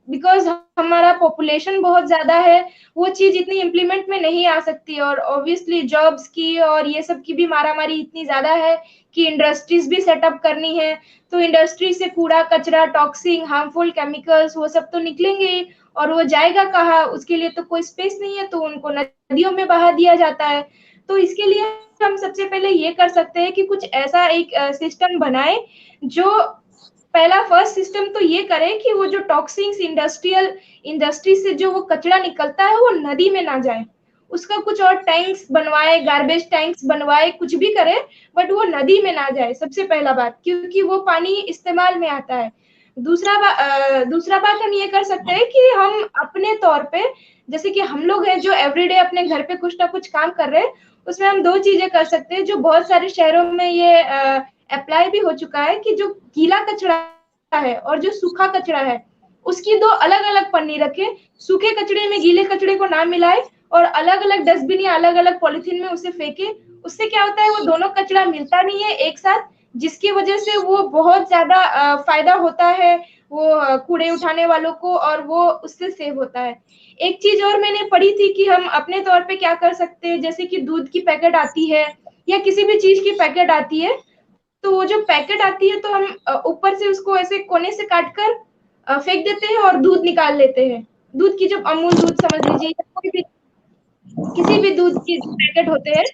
बिकॉज हमारा पॉपुलेशन बहुत ज्यादा है, वो चीज इतनी इम्प्लीमेंट में नहीं आ सकती। और ऑब्वियसली जॉब्स की और ये सब की भी मारामारी इतनी ज्यादा है कि इंडस्ट्रीज भी सेटअप करनी है, तो इंडस्ट्री से कूड़ा कचरा, टॉक्सिक, हार्मफुल केमिकल्स, वो सब तो निकलेंगे ही, और वो जाएगा कहाँ? उसके लिए तो कोई स्पेस नहीं है, तो उनको नदियों में बहा दिया जाता है। तो इसके लिए हम सबसे पहले ये कर सकते हैं कि कुछ ऐसा एक सिस्टम बनाए, जो पहला फर्स्ट सिस्टम तो ये करे कि वो जो टॉक्सिन्स इंडस्ट्री से जो वो कचरा निकलता है वो नदी में ना जाए, उसका कुछ और टैंक्स बनवाए, गार्बेज टैंक्स बनवाए, कुछ भी करे, बट वो नदी में ना जाए, सबसे पहला बात, क्योंकि वो पानी इस्तेमाल में आता है। दूसरा बात हम ये कर सकते हैं कि हम अपने तौर पे, जैसे कि हम लोग हैं जो एवरीडे अपने घर पे कुछ ना कुछ काम कर रहे हैं, उसमें हम 2 चीजें कर सकते हैं, जो बहुत सारे शहरों में ये अप्लाई भी हो चुका है, कि जो गीला कचरा है और जो सूखा कचरा है, उसकी 2 अलग-अलग पन्नी रखें, सूखे कचरे में गीले कचरे को ना मिलाएं और अलग-अलग डस्टबिन या अलग-अलग पॉलिथीन में उसे फेंकें। उससे क्या होता है, वो दोनों कचरा मिलता नहीं है एक साथ, जिसकी वजह से वो बहुत ज्यादा फायदा होता है वो कूड़े उठाने वालों को, और वो उससे सेव होता है। एक चीज और मैंने पढ़ी थी कि हम अपने तौर पे क्या कर सकते हैं, जैसे कि दूध की पैकेट आती है या किसी भी चीज की पैकेट आती है, तो वो जो पैकेट आती है तो हम ऊपर से उसको ऐसे कोने से काट कर फेंक देते हैं और दूध निकाल लेते हैं। दूध की, जो अमूल दूध समझ लीजिए या कोई भी किसी भी दूध के पैकेट होते हैं,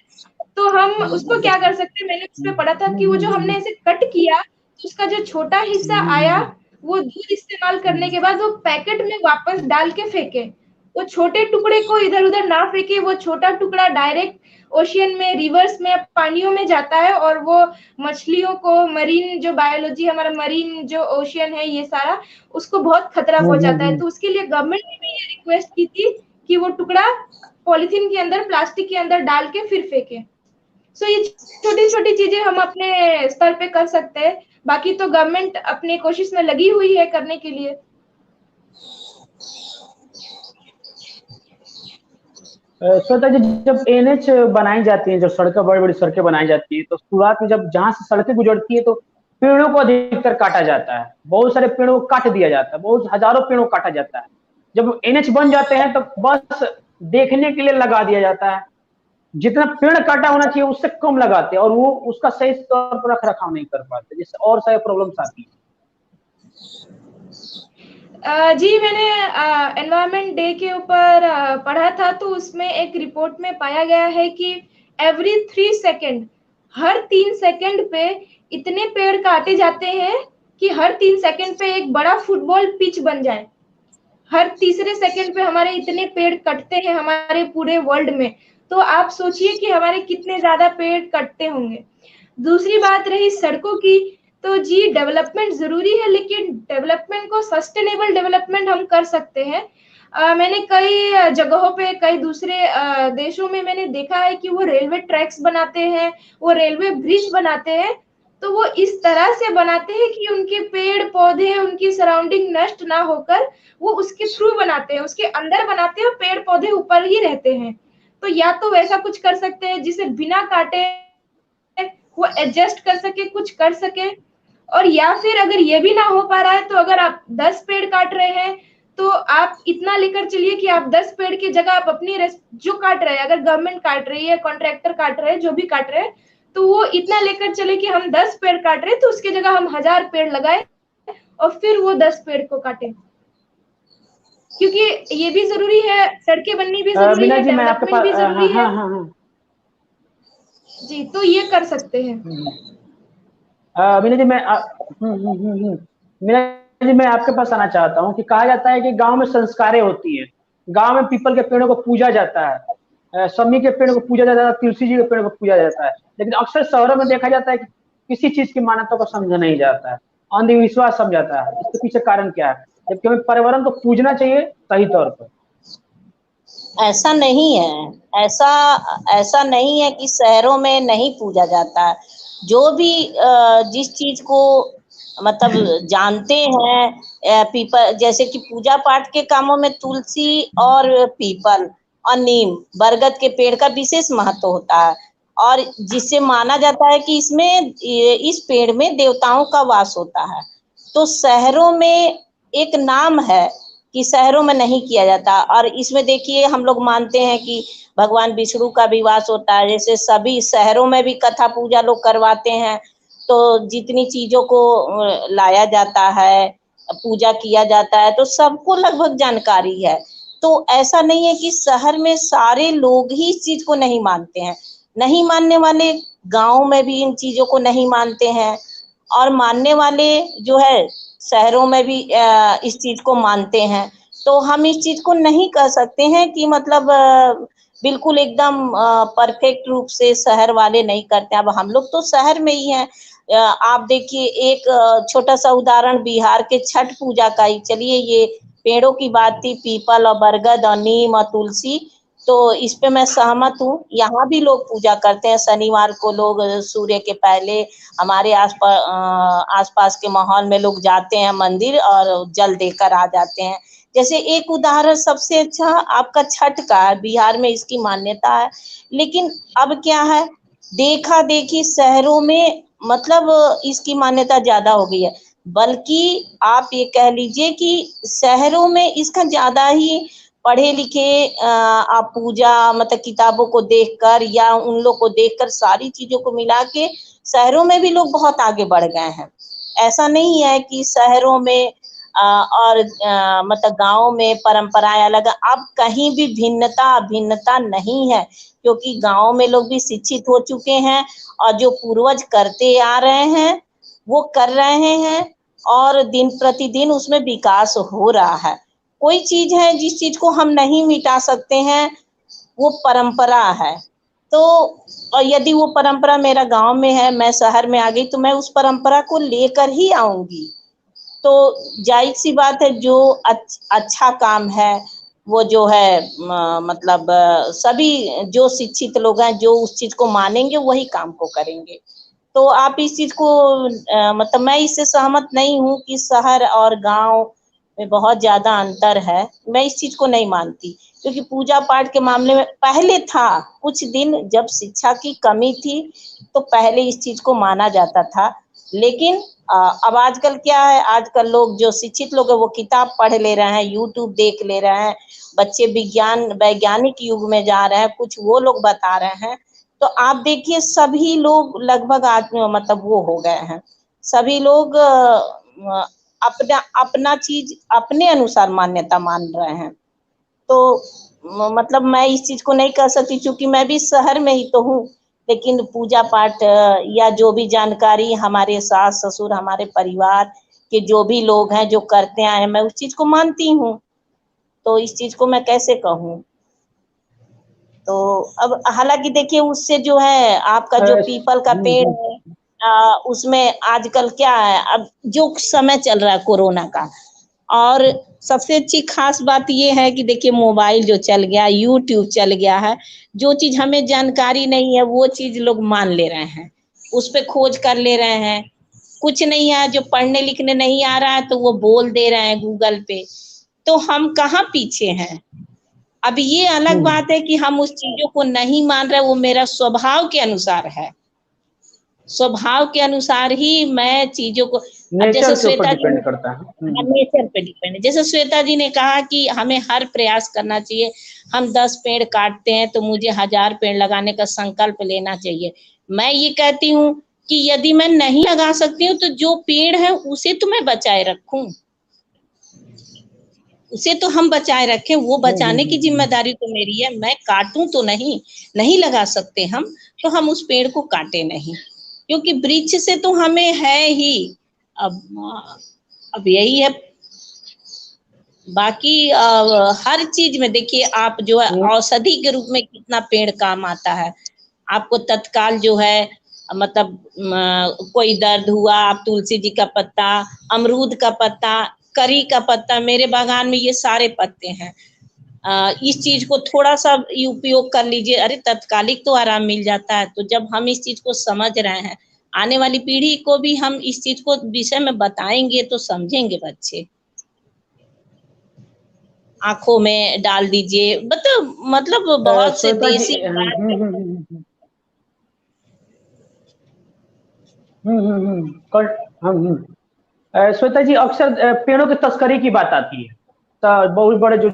तो हम उसको क्या कर सकते हैं, मैंने उसमें पढ़ा था कि वो जो हमने ऐसे कट किया, उसका जो छोटा हिस्सा आया, वो दूध इस्तेमाल करने के बाद वो पैकेट में वापस डाल के फेंके। वो छोटे टुकड़े को इधर-उधर ना फेंके, वो छोटा टुकड़ा डायरेक्ट ओशियन में, रिवर्स में, पानियों में जाता है और वो मछलियों को, मरीन जो बायोलॉजी, हमारा मरीन जो ओशियन है, ये सारा उसको बहुत खतरा पहुंचाता है। तो उसके लिए गवर्नमेंट ने भी ये रिक्वेस्ट की थी कि वो टुकड़ा पॉलिथीन के अंदर, प्लास्टिक के अंदर डाल के फिर फेंके। सो ये छोटी-छोटी चीजें हम अपने स्तर पे कर सकते हैं। बाकी तो गवर्नमेंट अपनी कोशिश में लगी हुई है करने के लिए। श्वेता जी, जब एनएच बनाई जाती है, जब सड़कें, बड़ी बड़ी सड़कें बनाई जाती है, तो शुरुआत में जब जहां से सड़कें गुजरती है तो पेड़ों को अधिकतर काटा जाता है, बहुत सारे पेड़ों को काट दिया जाता है, बहुत हजारों पेड़ों को काटा जाता है। जब एनएच बन जाते हैं तो बस देखने के लिए लगा दिया जाता है, जितना पेड़ काटा होना चाहिए उससे कम लगाते हैं, और वो उसका सही तौर पर रख रखाव नहीं कर पाते, जिससे और सारी प्रॉब्लम्स आती है। जी, मैंने एनवायरनमेंट डे के ऊपर पढ़ा था, तो उसमें एक रिपोर्ट में पाया गया है कि एवरी 3 सेकंड, हर 3 सेकंड पे इतने पेड़ काटे जाते हैं कि हर 3 सेकंड पे एक बड़ा फुटबॉल पिच बन जाए। हर तीसरे सेकंड पे हमारे इतने पेड़ कटते हैं हमारे पूरे वर्ल्ड में। तो आप सोचिए कि हमारे कितने ज़्यादा पेड़ कटते होंगे। दूसरी बात रही सड़कों की, तो जी डेवलपमेंट ज़रूरी है, लेकिन डेवलपमेंट को सस्टेनेबल डेवलपमेंट हम कर सकते हैं। मैंने कई जगहों पे, कई दूसरे देशों में मैंने देखा है कि वो रेलवे ट्रैक्स बनाते हैं, वो रेलवे ब्रिज बनाते हैं, तो वो इस तरह से बनाते हैं कि उनके पेड़-पौधे, उनकी सराउंडिंग नष्ट ना होकर वो उसके थ्रू बनाते हैं, उसके अंदर बनाते हैं और पेड़-पौधे ऊपर ही रहते हैं। तो या तो वैसा कुछ कर सकते हैं जिसे बिना काटे वो एडजस्ट कर सके, कुछ कर सके, और या फिर अगर ये भी ना हो पा रहा है तो अगर आप 10 पेड़ काट रहे हैं, तो आप इतना लेकर चलिए कि आप 10 पेड़ की जगह आप अपनी जो काट रहे हैं, अगर गवर्नमेंट काट रही है, कॉन्ट्रैक्टर काट रहे हैं, जो भी काट रहे हैं, तो वो इतना लेकर चले कि हम 10 पेड़ काट रहे हैं, तो उसकी जगह हम 1000 पेड़ लगाएं और फिर वो 10 पेड़ को काटें। क्योंकि ये भी ज़रूरी है, सड़कें बननी भी ज़रूरी मीना है, जी, मैं आपके डेवलपमेंट पास, भी ज़रूरी है। हाँ। जी, तो ये कर सकते हैं। मीना जी, मीना जी, मैं आपके पास आना चाहता हूँ कि कहा जाता है कि गांव में संस्कारें होती हैं, गांव में पीपल के पेड़ों को पूजा जाता है, समी के पेड़ को पूजा जाता है, तुलसी जी के पेड़ को पूजा जाता है, लेकिन अक्सर शहरों में देखा जाता है कि किसी चीज की मान्यता को समझा नहीं जाता है, अंधविश्वास समझाता है। इसके पीछे कारण क्या है, जबकि हमें पर्यावरण को पूजना चाहिए सही तौर पर? ऐसा नहीं है, ऐसा नहीं है कि शहरों में नहीं पूजा जाता है। जो भी जिस चीज को मतलब जानते हैं, पीपल, जैसे कि पूजा पाठ के कामों में तुलसी और पीपल और नीम, बरगद के पेड़ का विशेष महत्व होता है, और जिससे माना जाता है कि इसमें, इस पेड़ में देवताओं का वास होता है। तो शहरों में एक नाम है कि शहरों में नहीं किया जाता, और इसमें देखिए हम लोग मानते हैं कि भगवान विष्णु का भी वास होता है, जैसे सभी शहरों में भी कथा पूजा लोग करवाते हैं, तो जितनी चीजों को लाया जाता है, पूजा किया जाता है, तो सबको लगभग जानकारी है। तो ऐसा नहीं है कि शहर में सारे लोग ही इस चीज को नहीं मानते हैं, नहीं मानने वाले गांव में भी इन चीजों को नहीं मानते हैं, और मानने वाले जो है शहरों में भी इस चीज को मानते हैं। तो हम इस चीज को नहीं कह सकते हैं कि मतलब बिल्कुल एकदम परफेक्ट रूप से शहर वाले नहीं करते। अब हम लोग तो शहर में ही हैं। आप देखिए एक छोटा सा उदाहरण बिहार के छठ पूजा का ही, चलिए ये पेड़ों की बात थी, पीपल और बरगद और नीम और तुलसी, तो इस पे मैं सहमत हूँ। यहाँ भी लोग पूजा करते हैं, शनिवार को लोग सूर्य के पहले हमारे आसपास के माहौल में लोग जाते हैं मंदिर और जल देकर आ जाते हैं। जैसे एक उदाहरण सबसे अच्छा आपका छठ का है, बिहार में इसकी मान्यता है, लेकिन अब क्या है, देखा देखी शहरों में मतलब इसकी मान्यता ज्यादा हो गई है, बल्कि आप ये कह लीजिए कि शहरों में इसका ज्यादा ही पढ़े लिखे आप पूजा मतलब किताबों को देखकर या उन लोग को देखकर सारी चीजों को मिला के शहरों में भी लोग बहुत आगे बढ़ गए हैं। ऐसा नहीं है कि शहरों में और मतलब गांव में परंपराएं अलग है। अब कहीं भी भिन्नता नहीं है, क्योंकि गांव में लोग भी शिक्षित हो चुके हैं और जो पूर्वज करते आ रहे हैं वो कर रहे हैं और दिन प्रतिदिन उसमें विकास हो रहा है। कोई चीज है जिस चीज को हम नहीं मिटा सकते हैं, वो परंपरा है। तो और यदि वो परंपरा मेरा गांव में है, मैं शहर में आ गई, तो मैं उस परंपरा को लेकर ही आऊंगी। तो जाहिर सी बात है, जो अच्छा काम है वो जो है मतलब सभी जो शिक्षित लोग हैं जो उस चीज को मानेंगे वही काम को करेंगे। तो आप इस चीज को मतलब मैं इससे सहमत नहीं हूँ कि शहर और गांव में बहुत ज्यादा अंतर है। मैं इस चीज को नहीं मानती, क्योंकि पूजा पाठ के मामले में पहले था, कुछ दिन जब शिक्षा की कमी थी तो पहले इस चीज को माना जाता था। लेकिन अब आजकल क्या है, आजकल लोग जो शिक्षित लोग हैं वो किताब पढ़ ले रहे हैं, यूट्यूब देख ले रहे हैं, बच्चे वैज्ञानिक युग में जा रहे हैं, कुछ वो लोग बता रहे हैं। तो आप देखिए सभी लोग लगभग मतलब वो हो गए हैं, सभी लोग अपना चीज अपने अनुसार मान्यता मान रहे हैं। तो मतलब मैं इस चीज को नहीं कह सकती, क्योंकि मैं भी शहर में ही तो हूँ। लेकिन पूजा पाठ या जो भी जानकारी हमारे सास ससुर हमारे परिवार के जो भी लोग हैं जो करते आए हैं, मैं उस चीज को मानती हूँ। तो इस चीज को मैं कैसे कहूँ। तो अब हालांकि देखिए उससे जो है आपका जो पीपल का पेड़ है, उसमें आजकल क्या है, अब जो समय चल रहा है कोरोना का, और सबसे अच्छी खास बात ये है कि देखिए मोबाइल जो चल गया, यूट्यूब चल गया है, जो चीज हमें जानकारी नहीं है वो चीज लोग मान ले रहे हैं, उस पे खोज कर ले रहे हैं। कुछ नहीं है, जो पढ़ने लिखने नहीं आ रहा है तो वो बोल दे रहे हैं गूगल पे। तो हम कहाँ पीछे हैं। अब ये अलग बात है कि हम उस चीजों को नहीं मान रहे, वो मेरा स्वभाव के अनुसार है, स्वभाव के अनुसार ही मैं चीजों को, अब जैसे श्वेता जी डिपेंड करता है, नेचर पे डिपेंड है। जैसे श्वेता जी ने कहा कि हमें हर प्रयास करना चाहिए, हम 10 पेड़ काटते हैं तो मुझे 1000 पेड़ लगाने का संकल्प लेना चाहिए। मैं ये कहती हूँ कि यदि मैं नहीं लगा सकती हूँ तो जो पेड़ है उसे तो मैं बचाए रखूं, उसे तो हम बचाए रखें, वो बचाने की जिम्मेदारी तो मेरी है। मैं काटूं तो नहीं लगा सकते हम, तो हम उस पेड़ को काटे नहीं, क्योंकि वृक्ष से तो हमें है ही। अब यही है। बाकी हर चीज में देखिए आप जो है औषधि के रूप में कितना पेड़ काम आता है। आपको तत्काल जो है मतलब कोई दर्द हुआ, आप तुलसी जी का पत्ता, अमरूद का पत्ता, करी का पत्ता, मेरे बागान में ये सारे पत्ते हैं। इस चीज को थोड़ा सा उपयोग कर लीजिए, अरे तत्कालिक तो आराम मिल जाता है। तो जब हम इस चीज को समझ रहे हैं, आने वाली पीढ़ी को भी हम इस चीज को विषय में बताएंगे तो समझेंगे बच्चे। आंखों में डाल दीजिए, मतलब बहुत से देसी श्वेता जी, अक्सर पेड़ों की तस्करी की बात आती है, तो बहुत बड़े जो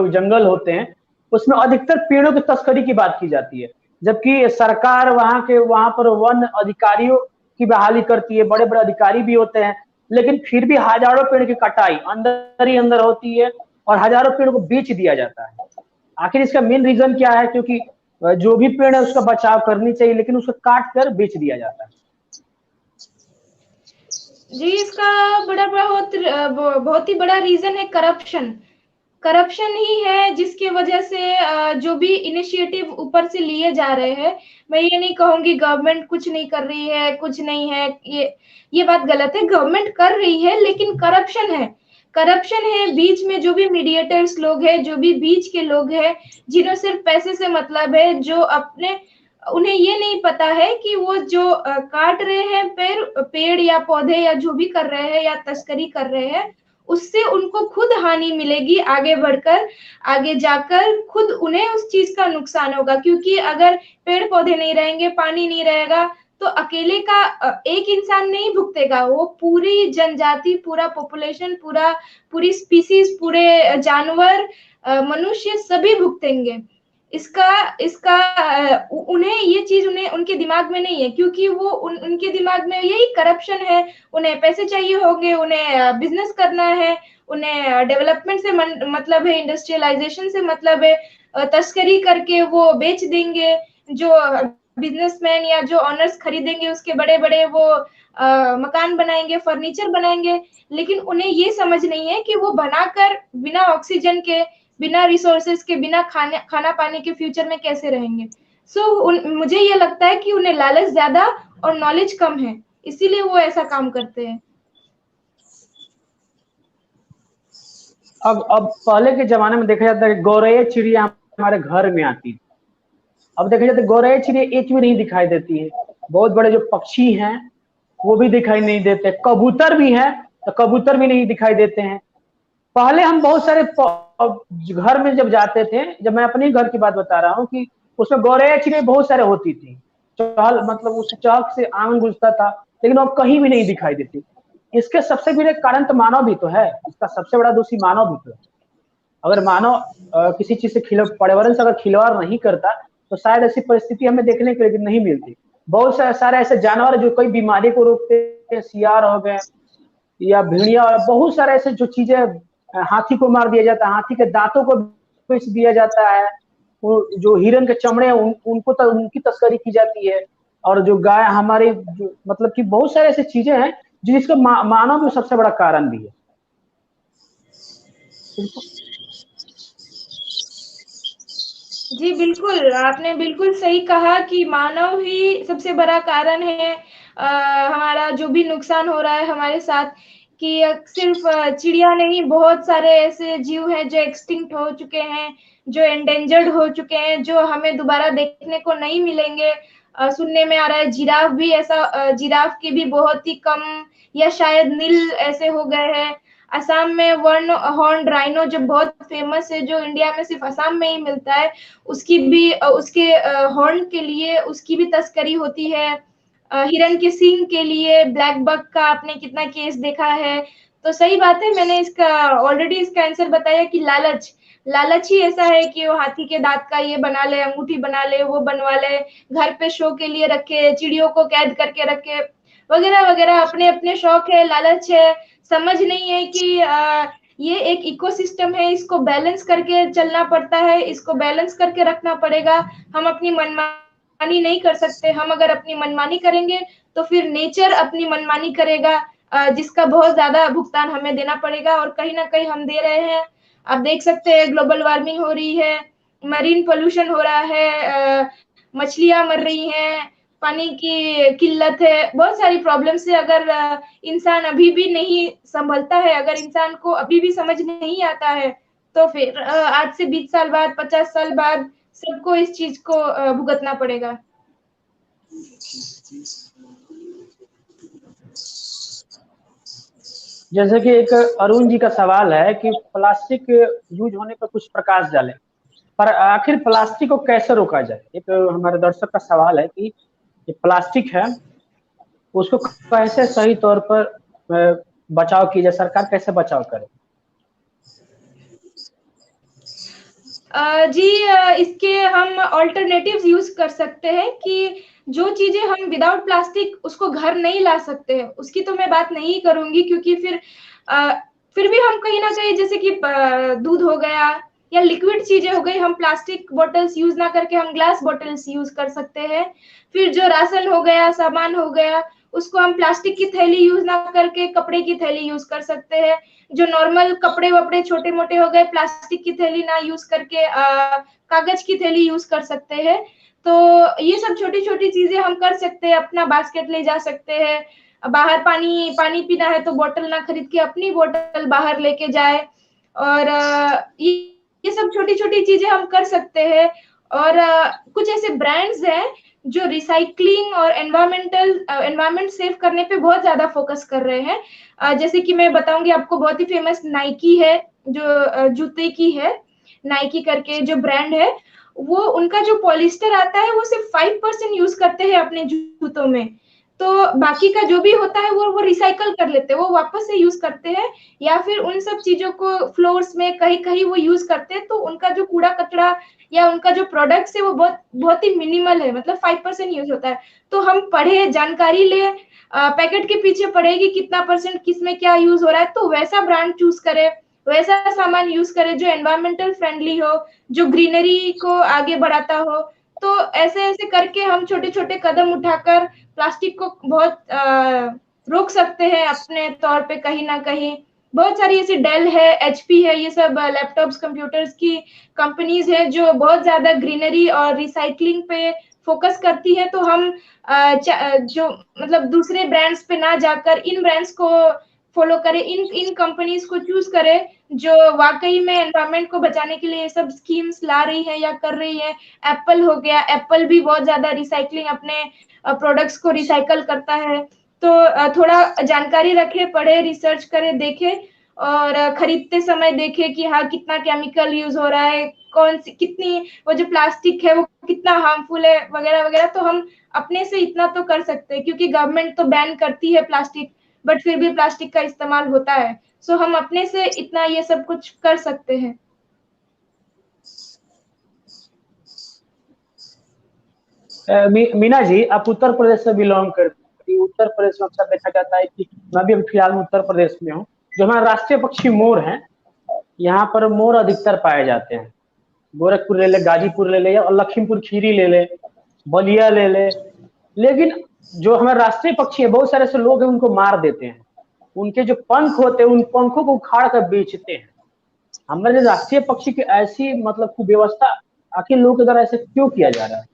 जंगल होते हैं उसमें अधिकतर पेड़ों की तस्करी की बात की जाती है, जबकि सरकार वहां पर वन अधिकारियों की बहाली करती है, बड़े बड़े अधिकारी भी होते हैं, लेकिन फिर भी हजारों पेड़ की कटाई अंदर ही अंदर होती है और हजारों पेड़ को बेच दिया जाता है। आखिर इसका मेन रीजन क्या है? क्योंकि जो भी पेड़ है उसका बचाव करनी चाहिए, लेकिन उसको काट कर बेच दिया जाता है। जी, इसका बहुत ही बड़ा रीजन है करप्शन ही है, जिसकी वजह से जो भी इनिशिएटिव ऊपर से लिए जा रहे हैं, मैं ये नहीं कहूंगी गवर्नमेंट कुछ नहीं कर रही है, कुछ नहीं है, ये बात गलत है। गवर्नमेंट कर रही है, लेकिन करप्शन है बीच में। जो भी मीडिएटर्स लोग हैं, जो भी बीच के लोग हैं, जिन्हें सिर्फ पैसे से मतलब है, जो उन्हें ये नहीं पता है कि वो जो काट रहे हैं पेड़ या पौधे या जो भी कर रहे हैं या तस्करी कर रहे हैं, उससे उनको खुद हानि मिलेगी। आगे बढ़कर, आगे जाकर खुद उन्हें उस चीज का नुकसान होगा, क्योंकि अगर पेड़ पौधे नहीं रहेंगे, पानी नहीं रहेगा, तो अकेले का एक इंसान नहीं भुगतेगा, वो पूरी जनजाति, पूरा पॉपुलेशन, पूरी स्पीसीज, पूरे जानवर, मनुष्य सभी भुगतेंगे। इसका उन्हें ये चीज उनके दिमाग में नहीं है, क्योंकि वो उनके दिमाग में यही करप्शन है। उन्हें पैसे चाहिए होंगे, उन्हें बिजनेस करना है, उन्हें डेवलपमेंट से मतलब है, इंडस्ट्रियलाइजेशन से मतलब है, तस्करी करके वो बेच देंगे। जो बिजनेसमैन या जो ऑनर्स खरीदेंगे उसके बड़े बड़े वो मकान बनाएंगे, फर्नीचर बनाएंगे, लेकिन उन्हें ये समझ नहीं है कि वो बनाकर बिना ऑक्सीजन के, बिना रिसोर्सेज के, बिना खाना पानी के फ्यूचर में कैसे रहेंगे। मुझे ये लगता है कि उन्हें लालच ज्यादा और नॉलेज कम है, इसीलिए वो ऐसा काम करते हैं। अब पहले के जमाने में देखा जाता है कि गौरैया चिड़िया हमारे घर में आती थी। अब देखा जाता है गौरैया चिड़िया एक भी नहीं दिखाई देती है। बहुत बड़े जो पक्षी हैं वो भी दिखाई नहीं देते, कबूतर भी हैं तो कबूतर भी नहीं दिखाई देते हैं। पहले हम बहुत सारे घर में जब जाते थे, जब मैं अपने घर की बात बता रहा हूँ, कि उसमें गौरैया चिड़िया बहुत सारे होती थी। चहल मतलब उस चौक से आंगन गुजरता था, लेकिन अब कहीं भी नहीं दिखाई देती। इसके सबसे बड़े कारण तो मानव भी तो है, इसका सबसे बड़ा दोषी मानव भी तो है। अगर मानव किसी चीज से पर्यावरण से अगर खिलवाड़ नहीं करता तो शायद ऐसी परिस्थिति हमें देखने के लिए नहीं मिलती। बहुत सारे ऐसे जानवर जो कई बीमारी को रोकते हैं, सियार हो गए या भेड़िया, और बहुत सारे ऐसे जो चीजें, हाथी को मार दिया जाता है, हाथी के दांतों को बेच दिया जाता है, वो जो हिरन के चमड़े हैं उनको तो उनकी तस्करी की जाती है, और जो गाय हमारी मतलब कि बहुत सारे ऐसे चीजें हैं जिसका मानव भी सबसे बड़ा कारण भी है। जी बिल्कुल, आपने बिल्कुल सही कहा कि मानव ही सबसे बड़ा कारण है हमारा जो भी नुकसान हो रहा है हमारे साथ, कि सिर्फ चिड़िया नहीं, बहुत सारे ऐसे जीव हैं जो एक्सटिंक्ट हो चुके हैं, जो एंडेंजर्ड हो चुके हैं, जो हमें दोबारा देखने को नहीं मिलेंगे। सुनने में आ रहा है जिराफ भी ऐसा, जिराफ के भी बहुत ही कम या शायद नील ऐसे हो गए हैं। असम में वन हॉर्न राइनो जो बहुत फेमस है, जो इंडिया में सिर्फ असम में ही मिलता है, उसकी भी उसके हॉर्न के लिए उसकी भी तस्करी होती है। हिरन के सींग के लिए ब्लैक बक का आपने कितना केस देखा है। तो सही बात है, मैंने इसका ऑलरेडी इसका आंसर बताया कि लालच ही ऐसा है कि वो हाथी के दांत का ये बना ले, अंगूठी बना ले, वो बनवा ले, घर पे शो के लिए रखे, चिड़ियों को कैद करके रखे, वगैरह वगैरह। अपने अपने शौक है, लालच है, समझ नहीं है कि ये एक इकोसिस्टम है, इसको बैलेंस करके चलना पड़ता है, इसको बैलेंस करके रखना पड़ेगा। हम अपनी मनमानी नहीं कर सकते। हम अगर अपनी मनमानी करेंगे तो फिर नेचर अपनी मनमानी करेगा, जिसका बहुत ज्यादा भुगतान हमें देना पड़ेगा, और कहीं ना कहीं हम दे रहे हैं। आप देख सकते हैं ग्लोबल वार्मिंग हो रही है, मरीन पोल्यूशन हो रहा है, मछलियां मर रही हैं, पानी की किल्लत है, बहुत सारी प्रॉब्लम्स है। अगर इंसान अभी भी नहीं संभलता है, अगर इंसान को अभी भी समझ नहीं आता है, तो फिर आज से 20 साल बाद, 50 साल बाद सबको इस चीज को भुगतना पड़ेगा। जैसे कि एक अरुण जी का सवाल है कि प्लास्टिक यूज होने पर कुछ प्रकाश डालें, पर आखिर प्लास्टिक को कैसे रोका जाए। एक हमारे दर्शक का सवाल है कि प्लास्टिक है उसको कैसे सही तौर पर बचाव किया जाए, सरकार कैसे बचाव करे। जी इसके हम ऑल्टरनेटिव्स यूज कर सकते हैं कि जो चीजें हम विदाउट प्लास्टिक उसको घर नहीं ला सकते हैं, उसकी तो मैं बात नहीं करूंगी, क्योंकि फिर भी हम कहीं ना कहीं, जैसे कि दूध हो गया या लिक्विड चीजें हो गई, हम प्लास्टिक बॉटल्स यूज ना करके हम ग्लास बॉटल्स यूज कर सकते हैं। फिर जो राशन हो गया, सामान हो गया, उसको हम प्लास्टिक की थैली यूज ना करके कपड़े की थैली यूज कर सकते हैं। जो नॉर्मल कपड़े वपड़े छोटे मोटे हो गए, प्लास्टिक की थैली ना यूज करके कागज की थैली यूज कर सकते हैं। तो ये सब छोटी छोटी चीजें हम कर सकते हैं। अपना बास्केट ले जा सकते हैं, बाहर पानी पीना है तो बोतल ना खरीद के अपनी बोतल बाहर लेके जाए, और ये सब छोटी छोटी चीजें हम कर सकते हैं। और कुछ ऐसे ब्रांड्स हैं जो रिसाइकलिंग और एनवायरमेंट सेव करने पे बहुत ज्यादा फोकस कर रहे हैं। जैसे कि मैं बताऊंगी आपको, बहुत ही फेमस नाइकी है, जो जूते की है, नाइकी करके जो ब्रांड है, वो उनका जो पॉलिस्टर आता है वो सिर्फ 5% यूज करते हैं अपने जूतों में। तो बाकी का जो भी होता है वो रिसाइकल कर लेते हैं, वो वापस से यूज करते हैं, या फिर उन सब चीजों को फ्लोर्स में कहीं-कहीं वो यूज करते हैं, तो उनका जो कूड़ा-कचरा या उनका जो प्रोडक्ट्स है वो बहुत ही मिनिमल है, मतलब 5% यूज होता है। तो हम पढ़े, जानकारी लें, पैकेट के पीछे पढ़े कि कितना परसेंट किसमें क्या यूज हो रहा है, तो वैसा ब्रांड चूज करें, वैसा सामान यूज करें जो एनवायरमेंटल फ्रेंडली हो, जो ग्रीनरी को आगे बढ़ाता हो। तो ऐसे-ऐसे करके हम छोटे-छोटे कदम उठाकर प्लास्टिक को बहुत रोक सकते हैं अपने तौर पे कहीं न कहीं। बहुत सारी ऐसी डेल है, एचपी है, ये सब लैपटॉप्स, कंप्यूटर्स की कंपनीज़ है जो बहुत ज़्यादा ग्रीनरी और रिसाइक्लिंग पे फ़ोकस करती है, तो हम जो मतलब दूसरे ब्रांड्स पे ना जाकर इन ब्रांड्स को फ़ॉलो करें, इन कंपनीज़ को चूज़ करें, जो वाक़ई में एनवायरनमेंट को बचाने के लिए ये सब स्कीम्स ला रही है या कर रही है। एप्पल हो गया, एप्पल भी बहुत ज़्यादा रिसाइक्लिंग अपने प्रोडक्ट्स को रिसाइकल करता है। तो थोड़ा जानकारी रखें, पढ़ें, रिसर्च करें, देखें और खरीदते समय देखें कि हाँ, कितना केमिकल यूज़ हो रहा है, कौन-सी कितनी वो जो प्लास्टिक है वो कितना हार्मफुल है वगैरह-वगैरह। तो हम अपने से इतना तो कर सकते हैं क्योंकि गवर्नमेंट तो बैन करती है प्लास्टिक, बट फिर भी प्लास्टिक का इस्तेमाल होता है। सो हम अपने से इतना ये सब कुछ कर सकते हैं। मीना जी, आप उत्तर प्रदेश से बिलोंग करती हैं। उत्तर प्रदेश में अक्सर देखा जाता है कि मैं भी अभी फिलहाल उत्तर प्रदेश में हूँ। जो हमारा राष्ट्रीय पक्षी मोर है, यहाँ पर मोर अधिकतर पाए जाते हैं। गोरखपुर ले ले, गाजीपुर ले ले, या लखीमपुर खीरी ले ले, बलिया ले ले। लेकिन जो हमारे राष्ट्रीय पक्षी है, बहुत सारे ऐसे लोग हैं उनको मार देते हैं। उनके जो पंख होते हैं उन पंखों को उखाड़ कर बेचते हैं। हमारे राष्ट्रीय पक्षी की ऐसी मतलब कुव्यवस्था आखिर लोगों के द्वारा ऐसे क्यों किया जा रहा है?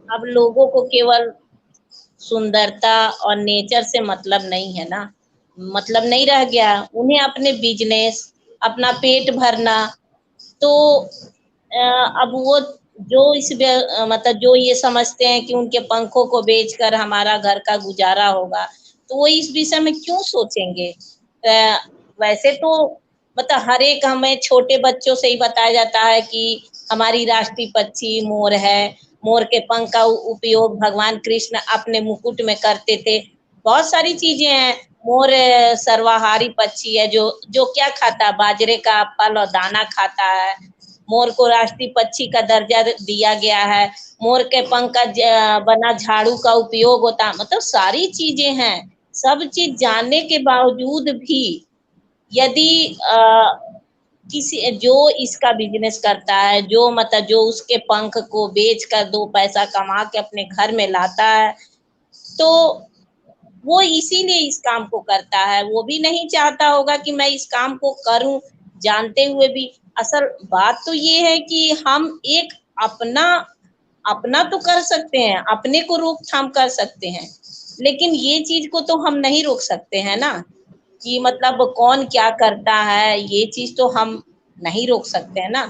अब लोगों को केवल सुंदरता और नेचर से मतलब नहीं है ना, मतलब नहीं रह गया। उन्हें अपने बिजनेस, अपना पेट भरना, तो अब वो जो मतलब जो ये समझते हैं कि उनके पंखों को बेचकर हमारा घर का गुजारा होगा, तो वो इस विषय में क्यों सोचेंगे। वैसे तो मतलब हर एक हमें छोटे बच्चों से ही बताया जाता है कि हमारी राष्ट्रीय पक्षी मोर है। मोर के पंख का उपयोग भगवान कृष्ण अपने मुकुट में करते थे। बहुत सारी चीजें हैं। मोर सर्वाहारी पक्षी है, जो क्या खाता है, बाजरे का फल और दाना खाता है। मोर को राष्ट्रीय पक्षी का दर्जा दिया गया है। मोर के पंख का बना झाड़ू का उपयोग होता है। मतलब सारी चीजें हैं। सब चीज जानने के बावजूद भी यदि किसी जो इसका बिजनेस करता है, जो मतलब जो उसके पंख को बेचकर 2 पैसा कमा के अपने घर में लाता है, तो वो इसीलिए इस काम को करता है। वो भी नहीं चाहता होगा कि मैं इस काम को करूं, जानते हुए भी। असल बात तो ये है कि हम एक अपना तो कर सकते हैं, अपने को रोकथाम कर सकते हैं, लेकिन ये चीज को तो हम नहीं रोक सकते हैं ना, कि मतलब कौन क्या करता है, ये चीज तो हम नहीं रोक सकते हैं ना।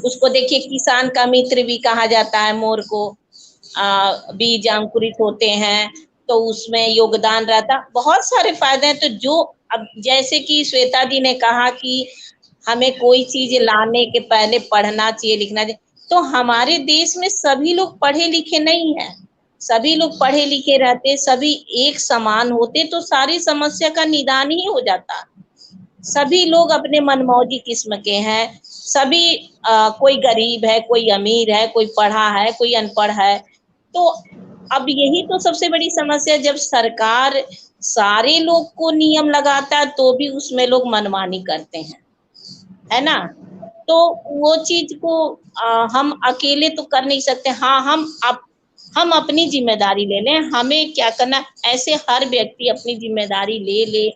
उसको देखिए, किसान का मित्र भी कहा जाता है मोर को। बीज अंकुरित होते हैं तो उसमें योगदान रहता, बहुत सारे फायदे हैं। तो जो अब जैसे कि श्वेता जी ने कहा कि हमें कोई चीज लाने के पहले पढ़ना चाहिए, लिखना चाहिए, तो हमारे देश में सभी लोग पढ़े लिखे नहीं है। सभी लोग पढ़े लिखे रहते, सभी एक समान होते तो सारी समस्या का निदान ही हो जाता। सभी लोग अपने मनमौजी किस्म के हैं। सभी कोई गरीब है, कोई अमीर है, कोई पढ़ा है, कोई अनपढ़ है। तो अब यही तो सबसे बड़ी समस्या, जब सरकार सारे लोग को नियम लगाता है तो भी उसमें लोग मनमानी करते हैं, है ना। तो वो चीज को हम अकेले तो कर नहीं सकते। हाँ, हम अपनी जिम्मेदारी ले लें। हमें क्या करना, ऐसे हर व्यक्ति अपनी जिम्मेदारी ले,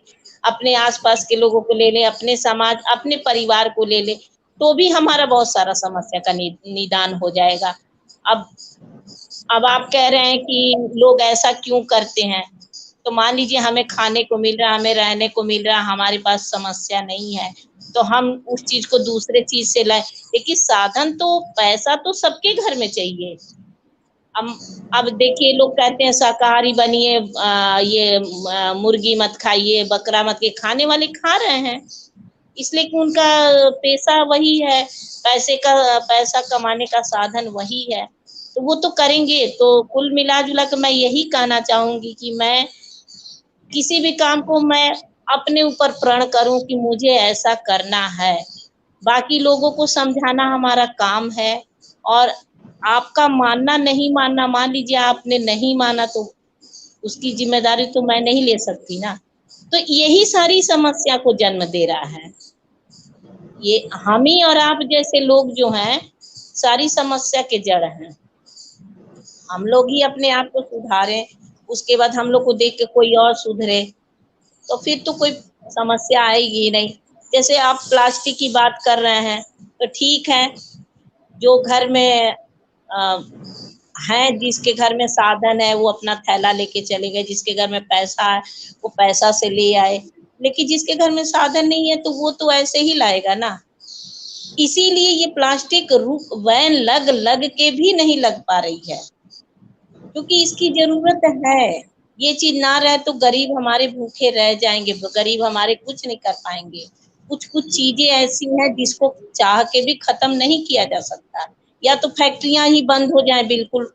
अपने आसपास के लोगों को ले ले, अपने समाज, अपने परिवार को ले ले, तो भी हमारा बहुत सारा समस्या का निदान हो जाएगा। अब आप कह रहे हैं कि लोग ऐसा क्यों करते हैं, तो मान लीजिए हमें खाने को मिल रहा है, हमें रहने को मिल रहा है, हमारे पास समस्या नहीं है, तो हम उस चीज को दूसरे चीज से लाए। लेकिन साधन तो, पैसा तो सबके घर में चाहिए। अब देखिए, लोग कहते हैं शाकाहारी बनिए, ये मुर्गी मत खाइए, बकरा मत खाइए, खाने वाले खा रहे हैं। इसलिए कि उनका पेशा वही है, पैसा कमाने का साधन वही है, तो वो तो करेंगे। तो कुल मिला जुला के मैं यही कहना चाहूंगी कि मैं किसी भी काम को मैं अपने ऊपर प्रण करूं कि मुझे ऐसा करना है, बाकी लोगों को समझाना हमारा काम है। और आपका मानना नहीं मानना, मान लीजिए आपने नहीं माना तो उसकी जिम्मेदारी तो मैं नहीं ले सकती ना। तो यही सारी समस्या को जन्म दे रहा है, ये हम ही और आप जैसे लोग जो हैं सारी समस्या के जड़ हैं। हम लोग ही अपने आप को सुधारें, उसके बाद हम लोग को देख के कोई और सुधरे, तो फिर तो कोई समस्या आएगी ही नहीं। जैसे आप प्लास्टिक की बात कर रहे हैं, तो ठीक है, जो घर में है, जिसके घर में साधन है वो अपना थैला लेके चले गए, जिसके घर में पैसा है वो पैसा से ले आए, लेकिन जिसके घर में साधन नहीं है तो वो तो ऐसे ही लाएगा ना। इसीलिए ये प्लास्टिक वैन लग के भी नहीं लग पा रही है, क्योंकि इसकी जरूरत है। ये चीज ना रहे तो गरीब हमारे भूखे रह जाएंगे, गरीब हमारे कुछ नहीं कर पाएंगे। कुछ चीजें ऐसी हैं जिसको चाह के भी खत्म नहीं किया जा सकता, या तो फैक्ट्रियां ही बंद हो जाए बिल्कुल,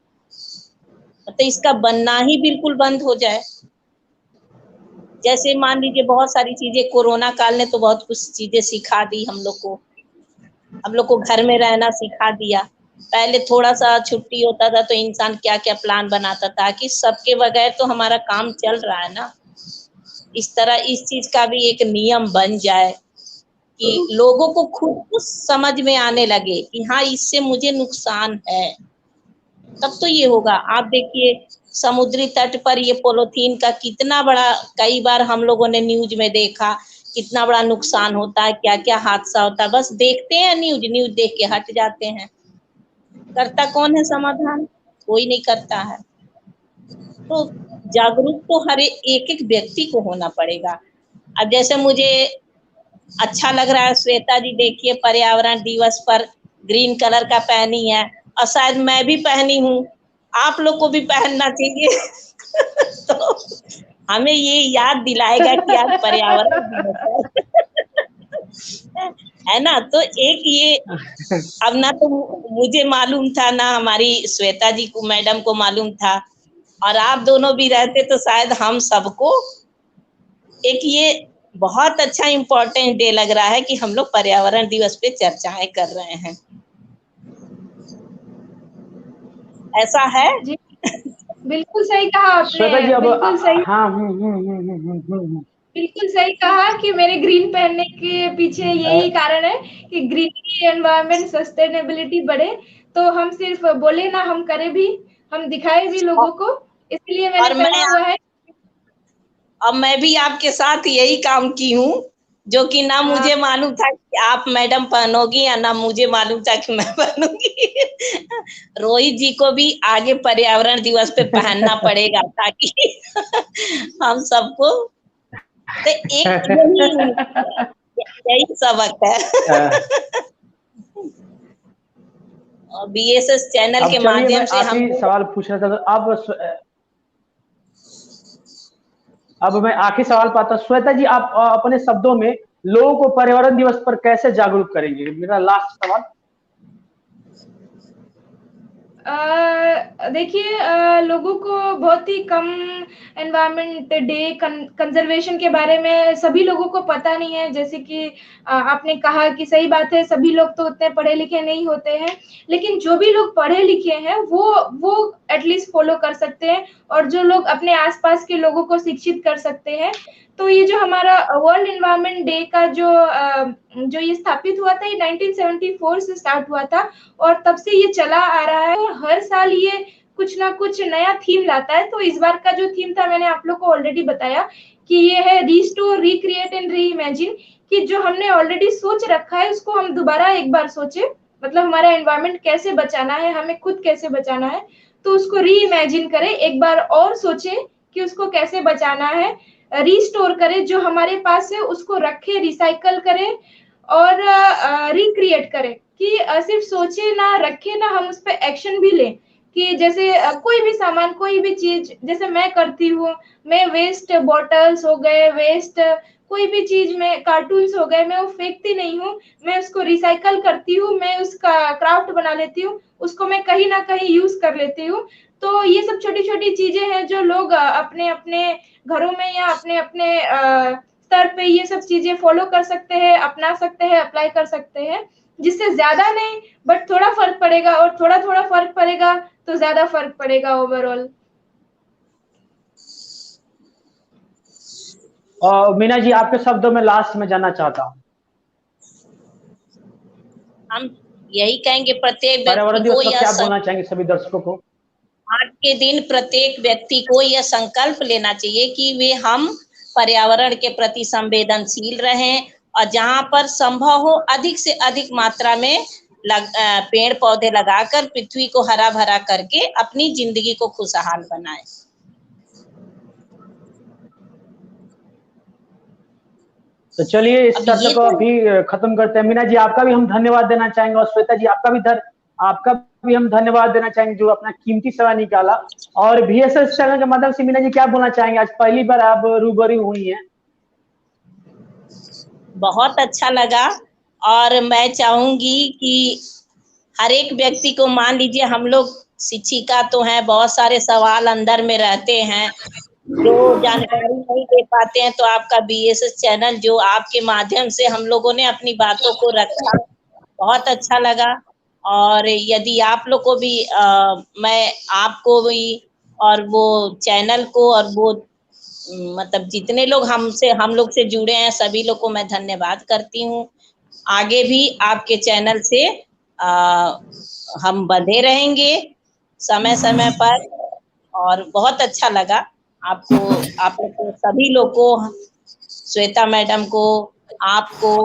तो इसका बनना ही बिल्कुल बंद हो जाए। जैसे मान लीजिए बहुत सारी चीजें कोरोना काल ने तो बहुत कुछ चीजें सिखा दी हम लोग को घर में रहना सिखा दिया। पहले थोड़ा सा छुट्टी होता था तो इंसान क्या क्या प्लान बनाता था कि सबके बगैर तो हमारा काम चल रहा है ना। इस तरह इस चीज का भी एक नियम बन जाए कि लोगों को खुद को समझ में आने लगे कि हाँ इससे मुझे नुकसान है, तब तो ये होगा। आप देखिए समुद्री तट पर ये पॉलीथीन का कितना बड़ा, कई बार हम लोगों ने न्यूज में देखा कितना बड़ा नुकसान होता है, क्या क्या हादसा होता है। बस देखते हैं न्यूज देख के हट जाते हैं। करता कौन है समाधान? कोई नहीं करता है। तो जागरूक तो हर एक व्यक्ति को होना पड़ेगा। अब जैसे मुझे अच्छा लग रहा है, श्वेता जी देखिए पर्यावरण दिवस पर ग्रीन कलर का पहनी है, और शायद मैं भी पहनी हूँ, आप लोग को भी पहनना चाहिए। तो हमें ये याद दिलाएगा कि आज पर्यावरण दिवस है ना। तो एक ये अब ना तो मुझे मालूम था, ना हमारी श्वेता जी को मैडम को मालूम था, और आप दोनों भी रहते तो शायद हम सबको एक ये बहुत अच्छा इम्पोर्टेंट डे लग रहा है कि हम लोग पर्यावरण दिवस पे चर्चाएं कर रहे हैं। ऐसा है जी बिल्कुल सही कहा आपने, बिल्कुल सही। हाँ बिल्कुल सही कहा कि मेरे ग्रीन पहनने के पीछे यही कारण है कि ग्रीनरी, एनवायरनमेंट, सस्टेनेबिलिटी बढ़े। तो हम सिर्फ बोले ना, हम करें भी, हम दिखाए भी लोगों को, इसलिए मैंने पहना हुआ है। अब मैं भी आपके साथ यही काम की हूँ, जो कि ना मुझे मालूम था कि आप मैडम पहनोगी, या ना मुझे मालूम था कि मैं पहनूंगी। रोहित जी को भी आगे पर्यावरण दिवस पे पहनना पड़ेगा ताकि हम सबको, तो एक यही सबक है। और BSS चैनल के माध्यम से हम सवाल पूछ रहा था, अब मैं आखिरी सवाल पाता। श्वेता जी, आप अपने शब्दों में लोगों को पर्यावरण दिवस पर कैसे जागरूक करेंगे? मेरा लास्ट सवाल। देखिए, लोगों को बहुत ही कम एनवायरनमेंट डे, कंजर्वेशन के बारे में सभी लोगों को पता नहीं है। जैसे कि आपने कहा कि सही बात है, सभी लोग तो उतने पढ़े लिखे नहीं होते हैं, लेकिन जो भी लोग पढ़े लिखे हैं वो एटलीस्ट फॉलो कर सकते हैं, और जो लोग अपने आसपास के लोगों को शिक्षित कर सकते हैं। तो ये जो हमारा वर्ल्ड एनवायरनमेंट डे का जो ये स्थापित हुआ था, ये 1974 से स्टार्ट हुआ था, और तब से ये चला आ रहा है। और हर साल ये कुछ ना कुछ नया थीम लाता है। तो इस बार का जो थीम था, मैंने आप लोग को ऑलरेडी बताया कि ये है रिस्टोर, रिक्रिएट एंड रीइमेजिन, कि जो हमने ऑलरेडी सोच रखा है उसको हम दोबारा एक बार सोचे, मतलब हमारा एनवायरनमेंट कैसे बचाना है, हमें खुद कैसे बचाना है, तो उसको रीइमेजिन करें, एक बार और सोचे कि उसको कैसे बचाना है, रिस्टोर करें, जो हमारे पास है उसको रखे, रिसाइकल करें, और रिक्रिएट करें, कि सिर्फ सोचे ना, रखे ना, हम उस पर एक्शन भी लें। कि जैसे कोई भी सामान, कोई भी चीज, जैसे मैं करती हूँ, मैं वेस्ट बॉटल्स हो गए, वेस्ट कोई भी चीज में कार्टून्स हो गए, मैं वो फेंकती नहीं हूँ, मैं उसको रिसाइकल करती हूँ, मैं उसका क्राफ्ट बना लेती हूँ, उसको मैं कहीं ना कहीं यूज कर लेती हूँ। तो ये सब छोटी छोटी चीजें हैं जो लोग अपने अपने घरों में या अपने अपने स्तर पे ये सब चीजें फॉलो कर सकते हैं, अपना सकते हैं, अप्लाई कर सकते हैं, जिससे ज्यादा नहीं बट थोड़ा फर्क पड़ेगा, और थोड़ा थोड़ा फर्क पड़ेगा तो ज्यादा फर्क पड़ेगा ओवरऑल। और मीना जी, आपके शब्दों में लास्ट में जानना चाहता हूँ। हम यही कहेंगे प्रत्येक पर्यावरण व्यक्ति को दिवस पर क्या बोलना चाहेंगे सभी दर्शकों को? आज के दिन प्रत्येक व्यक्ति को यह संकल्प लेना चाहिए कि वे हम पर्यावरण के प्रति संवेदनशील रहें, और जहां पर संभव हो अधिक से अधिक मात्रा में पेड़ पौधे लगाकर पृथ्वी को हरा भरा करके अपनी जिंदगी को खुशहाल बनाएं। तो चलिए इस चर्चा को अभी खत्म करते हैं। मीना जी, आपका भी हम धन्यवाद देना चाहेंगे, और श्वेता जी आपका भी हम धन्यवाद देना चाहेंगे जो अपना कीमती समय निकाला। और VSS चैनल के माध्यम से मीना जी क्या बोलना चाहेंगे? आज पहली बार आप रूबरू हुई हैं। बहुत अच्छा लगा, और मैं चाहूंगी कि हर एक व्यक्ति को, मान लीजिए हम लोग शिक्षिका तो हैं, बहुत सारे सवाल अंदर में रहते हैं जो जानकारी नहीं दे पाते हैं, तो आपका VSS चैनल जो आपके माध्यम से हम लोगों ने अपनी बातों को रखा, बहुत अच्छा लगा। और यदि आप लोग को भी मैं आपको भी और वो चैनल को और वो मतलब जितने लोग हम लोग से जुड़े हैं सभी लोग को मैं धन्यवाद करती हूँ। आगे भी आपके चैनल से हम बंधे रहेंगे समय समय पर, और बहुत अच्छा लगा आप लोग को सभी लोग को, श्वेता मैडम को, आपको,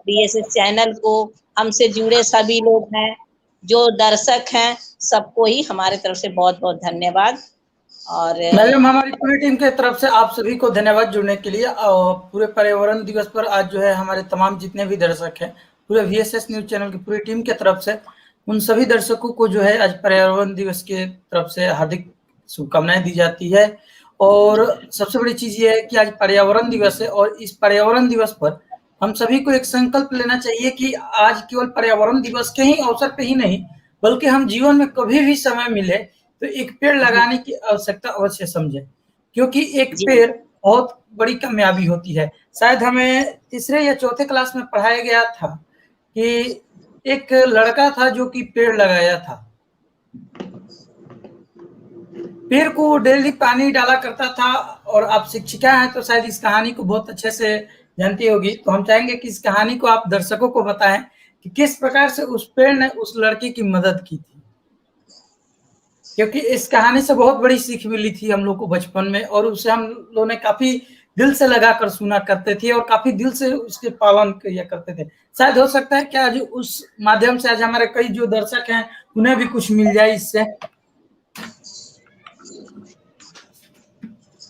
VSS चैनल को, हमसे जुड़े सभी लोग हैं जो दर्शक हैं, सबको ही हमारे तरफ से बहुत बहुत धन्यवाद। और मैडम, हमारी पूरी टीम के तरफ से आप सभी को धन्यवाद जुड़ने के लिए। और पूरे पर्यावरण दिवस पर आज जो है हमारे तमाम जितने भी दर्शक हैं, पूरे VSS न्यूज चैनल की पूरी टीम की तरफ से उन सभी दर्शकों को जो है आज पर्यावरण दिवस के तरफ से हार्दिक शुभकामनाएं दी जाती है। और सबसे बड़ी चीज ये है कि आज पर्यावरण दिवस है, और इस पर्यावरण दिवस पर हम सभी को एक संकल्प लेना चाहिए कि आज केवल पर्यावरण दिवस के ही अवसर पे ही नहीं, बल्कि हम जीवन में कभी भी समय मिले तो एक पेड़ लगाने की आवश्यकता अवश्य समझे, क्योंकि एक पेड़ बहुत बड़ी कामयाबी होती है। शायद हमें तीसरे या चौथे क्लास में पढ़ाया गया था कि एक लड़का था जो कि पेड़ लगाया था। पेड़ को डेली पानी डाला करता था, और आप शिक्षिका हैं तो शायद इस कहानी को बहुत अच्छे से जानती होगी। तो हम चाहेंगे कि इस कहानी को आप दर्शकों को बताएं कि किस प्रकार से उस पेड़ ने उस लड़की की मदद की थी, क्योंकि इस कहानी से बहुत बड़ी सीख मिली थी हम लोग को बचपन में, और उसे हम लोगों ने काफी दिल से लगाकर सुना करते थे और काफी दिल से उसके पालन किया करते थे। शायद हो सकता है कि आज उस माध्यम से आज हमारे कई जो दर्शक हैं उन्हें भी कुछ मिल जाए इससे।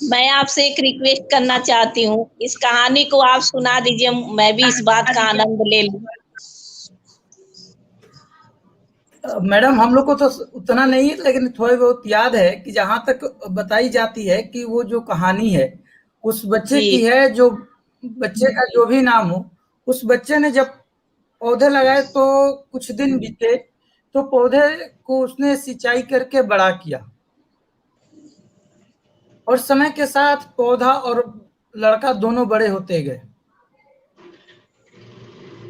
मैं आपसे एक रिक्वेस्ट करना चाहती हूँ, इस कहानी को आप सुना दीजिए, मैं भी इस बात का आनंद ले लूं। मैडम, हम लोग को तो उतना नहीं है, लेकिन थोड़ी बहुत याद है कि जहां तक बताई जाती है कि वो जो कहानी है उस बच्चे की है, जो बच्चे का जो भी नाम हो, उस बच्चे ने जब पौधे लगाए तो कुछ दिन बीते तो पौधे को उसने सिंचाई करके बड़ा किया, और समय के साथ पौधा और लड़का दोनों बड़े होते गए।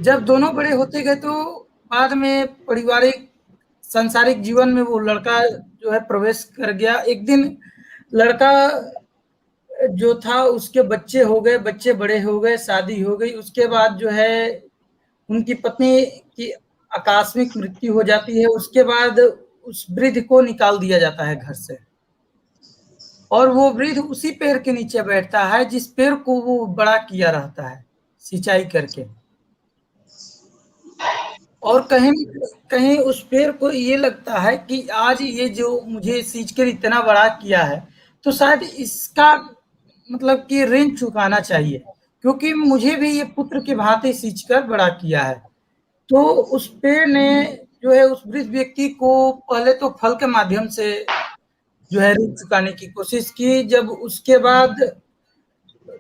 जब दोनों बड़े होते गए तो बाद में पारिवारिक सांसारिक जीवन में वो लड़का जो है प्रवेश कर गया। एक दिन लड़का जो था उसके बच्चे हो गए, बच्चे बड़े हो गए, शादी हो गई। उसके बाद जो है उनकी पत्नी की आकस्मिक मृत्यु हो जाती है। उसके बाद उस वृद्ध को निकाल दिया जाता है घर से, और वो वृद्ध उसी पेड़ के नीचे बैठता है जिस पेड़ को वो बड़ा किया रहता है सिंचाई करके। और कहीं कहीं उस पेड़ को ये लगता है कि आज ये जो मुझे सींचकर इतना बड़ा किया है तो शायद इसका मतलब कि ऋण चुकाना चाहिए, क्योंकि मुझे भी ये पुत्र की भांति सींचकर बड़ा किया है। तो उस पेड़ ने जो है उस वृद्ध व्यक्ति को पहले तो फल के माध्यम से जो है ऋण चुकाने की कोशिश की। जब उसके बाद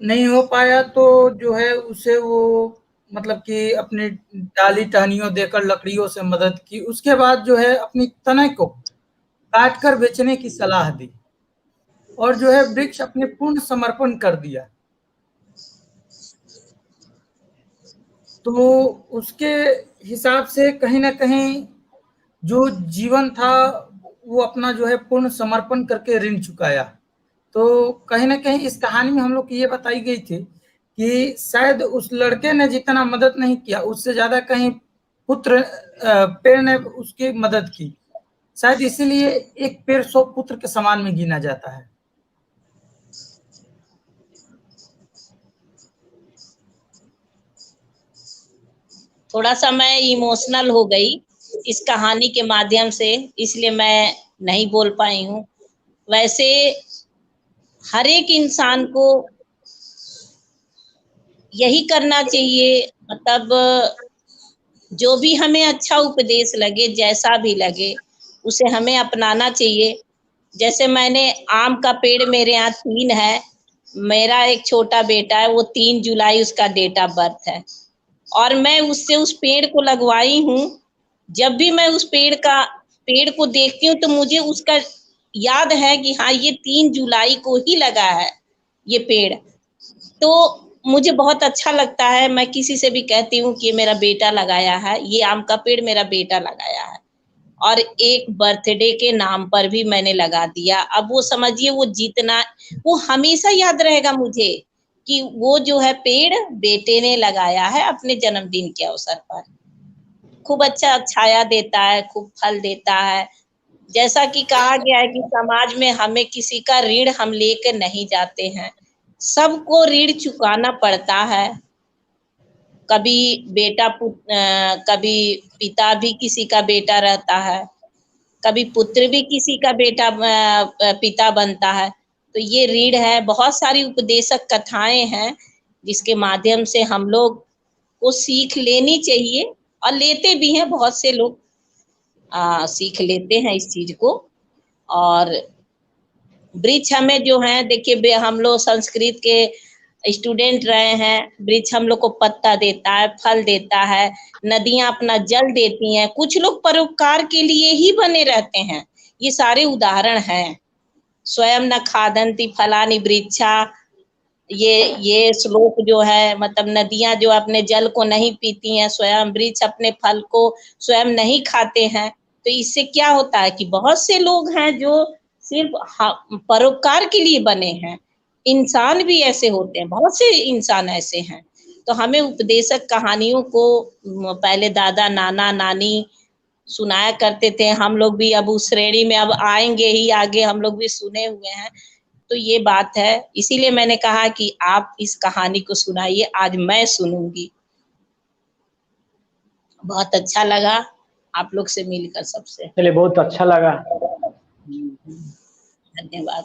नहीं हो पाया तो जो है उसे वो मतलब कि अपनी डाली टहनियों देकर लकड़ियों से मदद की। उसके बाद जो है अपनी तने को काट कर बेचने की सलाह दी और जो है वृक्ष अपने पूर्ण समर्पण कर दिया। तो उसके हिसाब से कहीं न कहीं जो जीवन था वो अपना जो है पूर्ण समर्पण करके ऋण चुकाया। तो कहीं न कहीं इस कहानी में हम लोग को ये बताई गई थी कि शायद उस लड़के ने जितना मदद नहीं किया उससे ज़्यादा कहीं पेड़ ने उसकी मदद की। शायद इसीलिए एक पेड़ 100 पुत्र के समान में गिना जाता है। थोड़ा सा मैं इमोशनल हो गई इस कहानी के माध्यम से, इसलिए मैं नहीं बोल पाई हूँ। वैसे हर एक इंसान को यही करना चाहिए, मतलब जो भी हमें अच्छा उपदेश लगे, जैसा भी लगे, उसे हमें अपनाना चाहिए। जैसे मैंने आम का पेड़ मेरे यहाँ 3 है। मेरा एक छोटा बेटा है, वो 3 जुलाई उसका डेट ऑफ बर्थ है और मैं उससे उस पेड़ को लगवाई हूँ। जब भी मैं उस पेड़ को देखती हूँ तो मुझे उसका याद है कि हाँ, ये 3 जुलाई को ही लगा है ये पेड़। तो मुझे बहुत अच्छा लगता है, मैं किसी से भी कहती हूँ कि ये मेरा बेटा लगाया है, ये आम का पेड़ मेरा बेटा लगाया है। और एक बर्थडे के नाम पर भी मैंने लगा दिया। अब वो समझिए वो हमेशा याद रहेगा मुझे कि वो जो है पेड़ बेटे ने लगाया है अपने जन्मदिन के अवसर पर। खूब अच्छा छाया देता है, खूब फल देता है। जैसा कि कहा गया है कि समाज में हमें किसी का ऋण हम लेकर नहीं जाते हैं, सबको ऋण चुकाना पड़ता है। कभी कभी पिता भी किसी का बेटा रहता है, कभी पुत्र भी किसी का पिता बनता है। तो ये ऋण है। बहुत सारी उपदेशक कथाएं हैं जिसके माध्यम से हम लोग को सीख लेनी चाहिए और लेते भी हैं। बहुत से लोग सीख लेते हैं इस चीज को। और वृक्ष हमें जो है, देखिए हम लोग संस्कृत के स्टूडेंट रहे हैं। वृक्ष हम लोग को पत्ता देता है, फल देता है, नदियां अपना जल देती हैं, कुछ लोग परोपकार के लिए ही बने रहते हैं। ये सारे उदाहरण हैं। स्वयं न खादन्ति फलानि वृक्षा, ये श्लोक जो है, मतलब नदियां जो अपने जल को नहीं पीती हैं, स्वयं वृक्ष अपने फल को स्वयं नहीं खाते हैं। तो इससे क्या होता है कि बहुत से लोग हैं जो सिर्फ परोपकार के लिए बने हैं। इंसान भी ऐसे होते हैं, बहुत से इंसान ऐसे हैं। तो हमें उपदेशक कहानियों को पहले दादा नाना नानी सुनाया करते थे। हम लोग भी अब उस श्रेणी में अब आएंगे ही, आगे हम लोग भी सुने हुए हैं। तो ये बात है, इसीलिए मैंने कहा कि आप इस कहानी को सुनाइए, आज मैं सुनूंगी। बहुत अच्छा लगा आप लोग से मिलकर सबसे। चलिए, बहुत अच्छा लगा। धन्यवाद।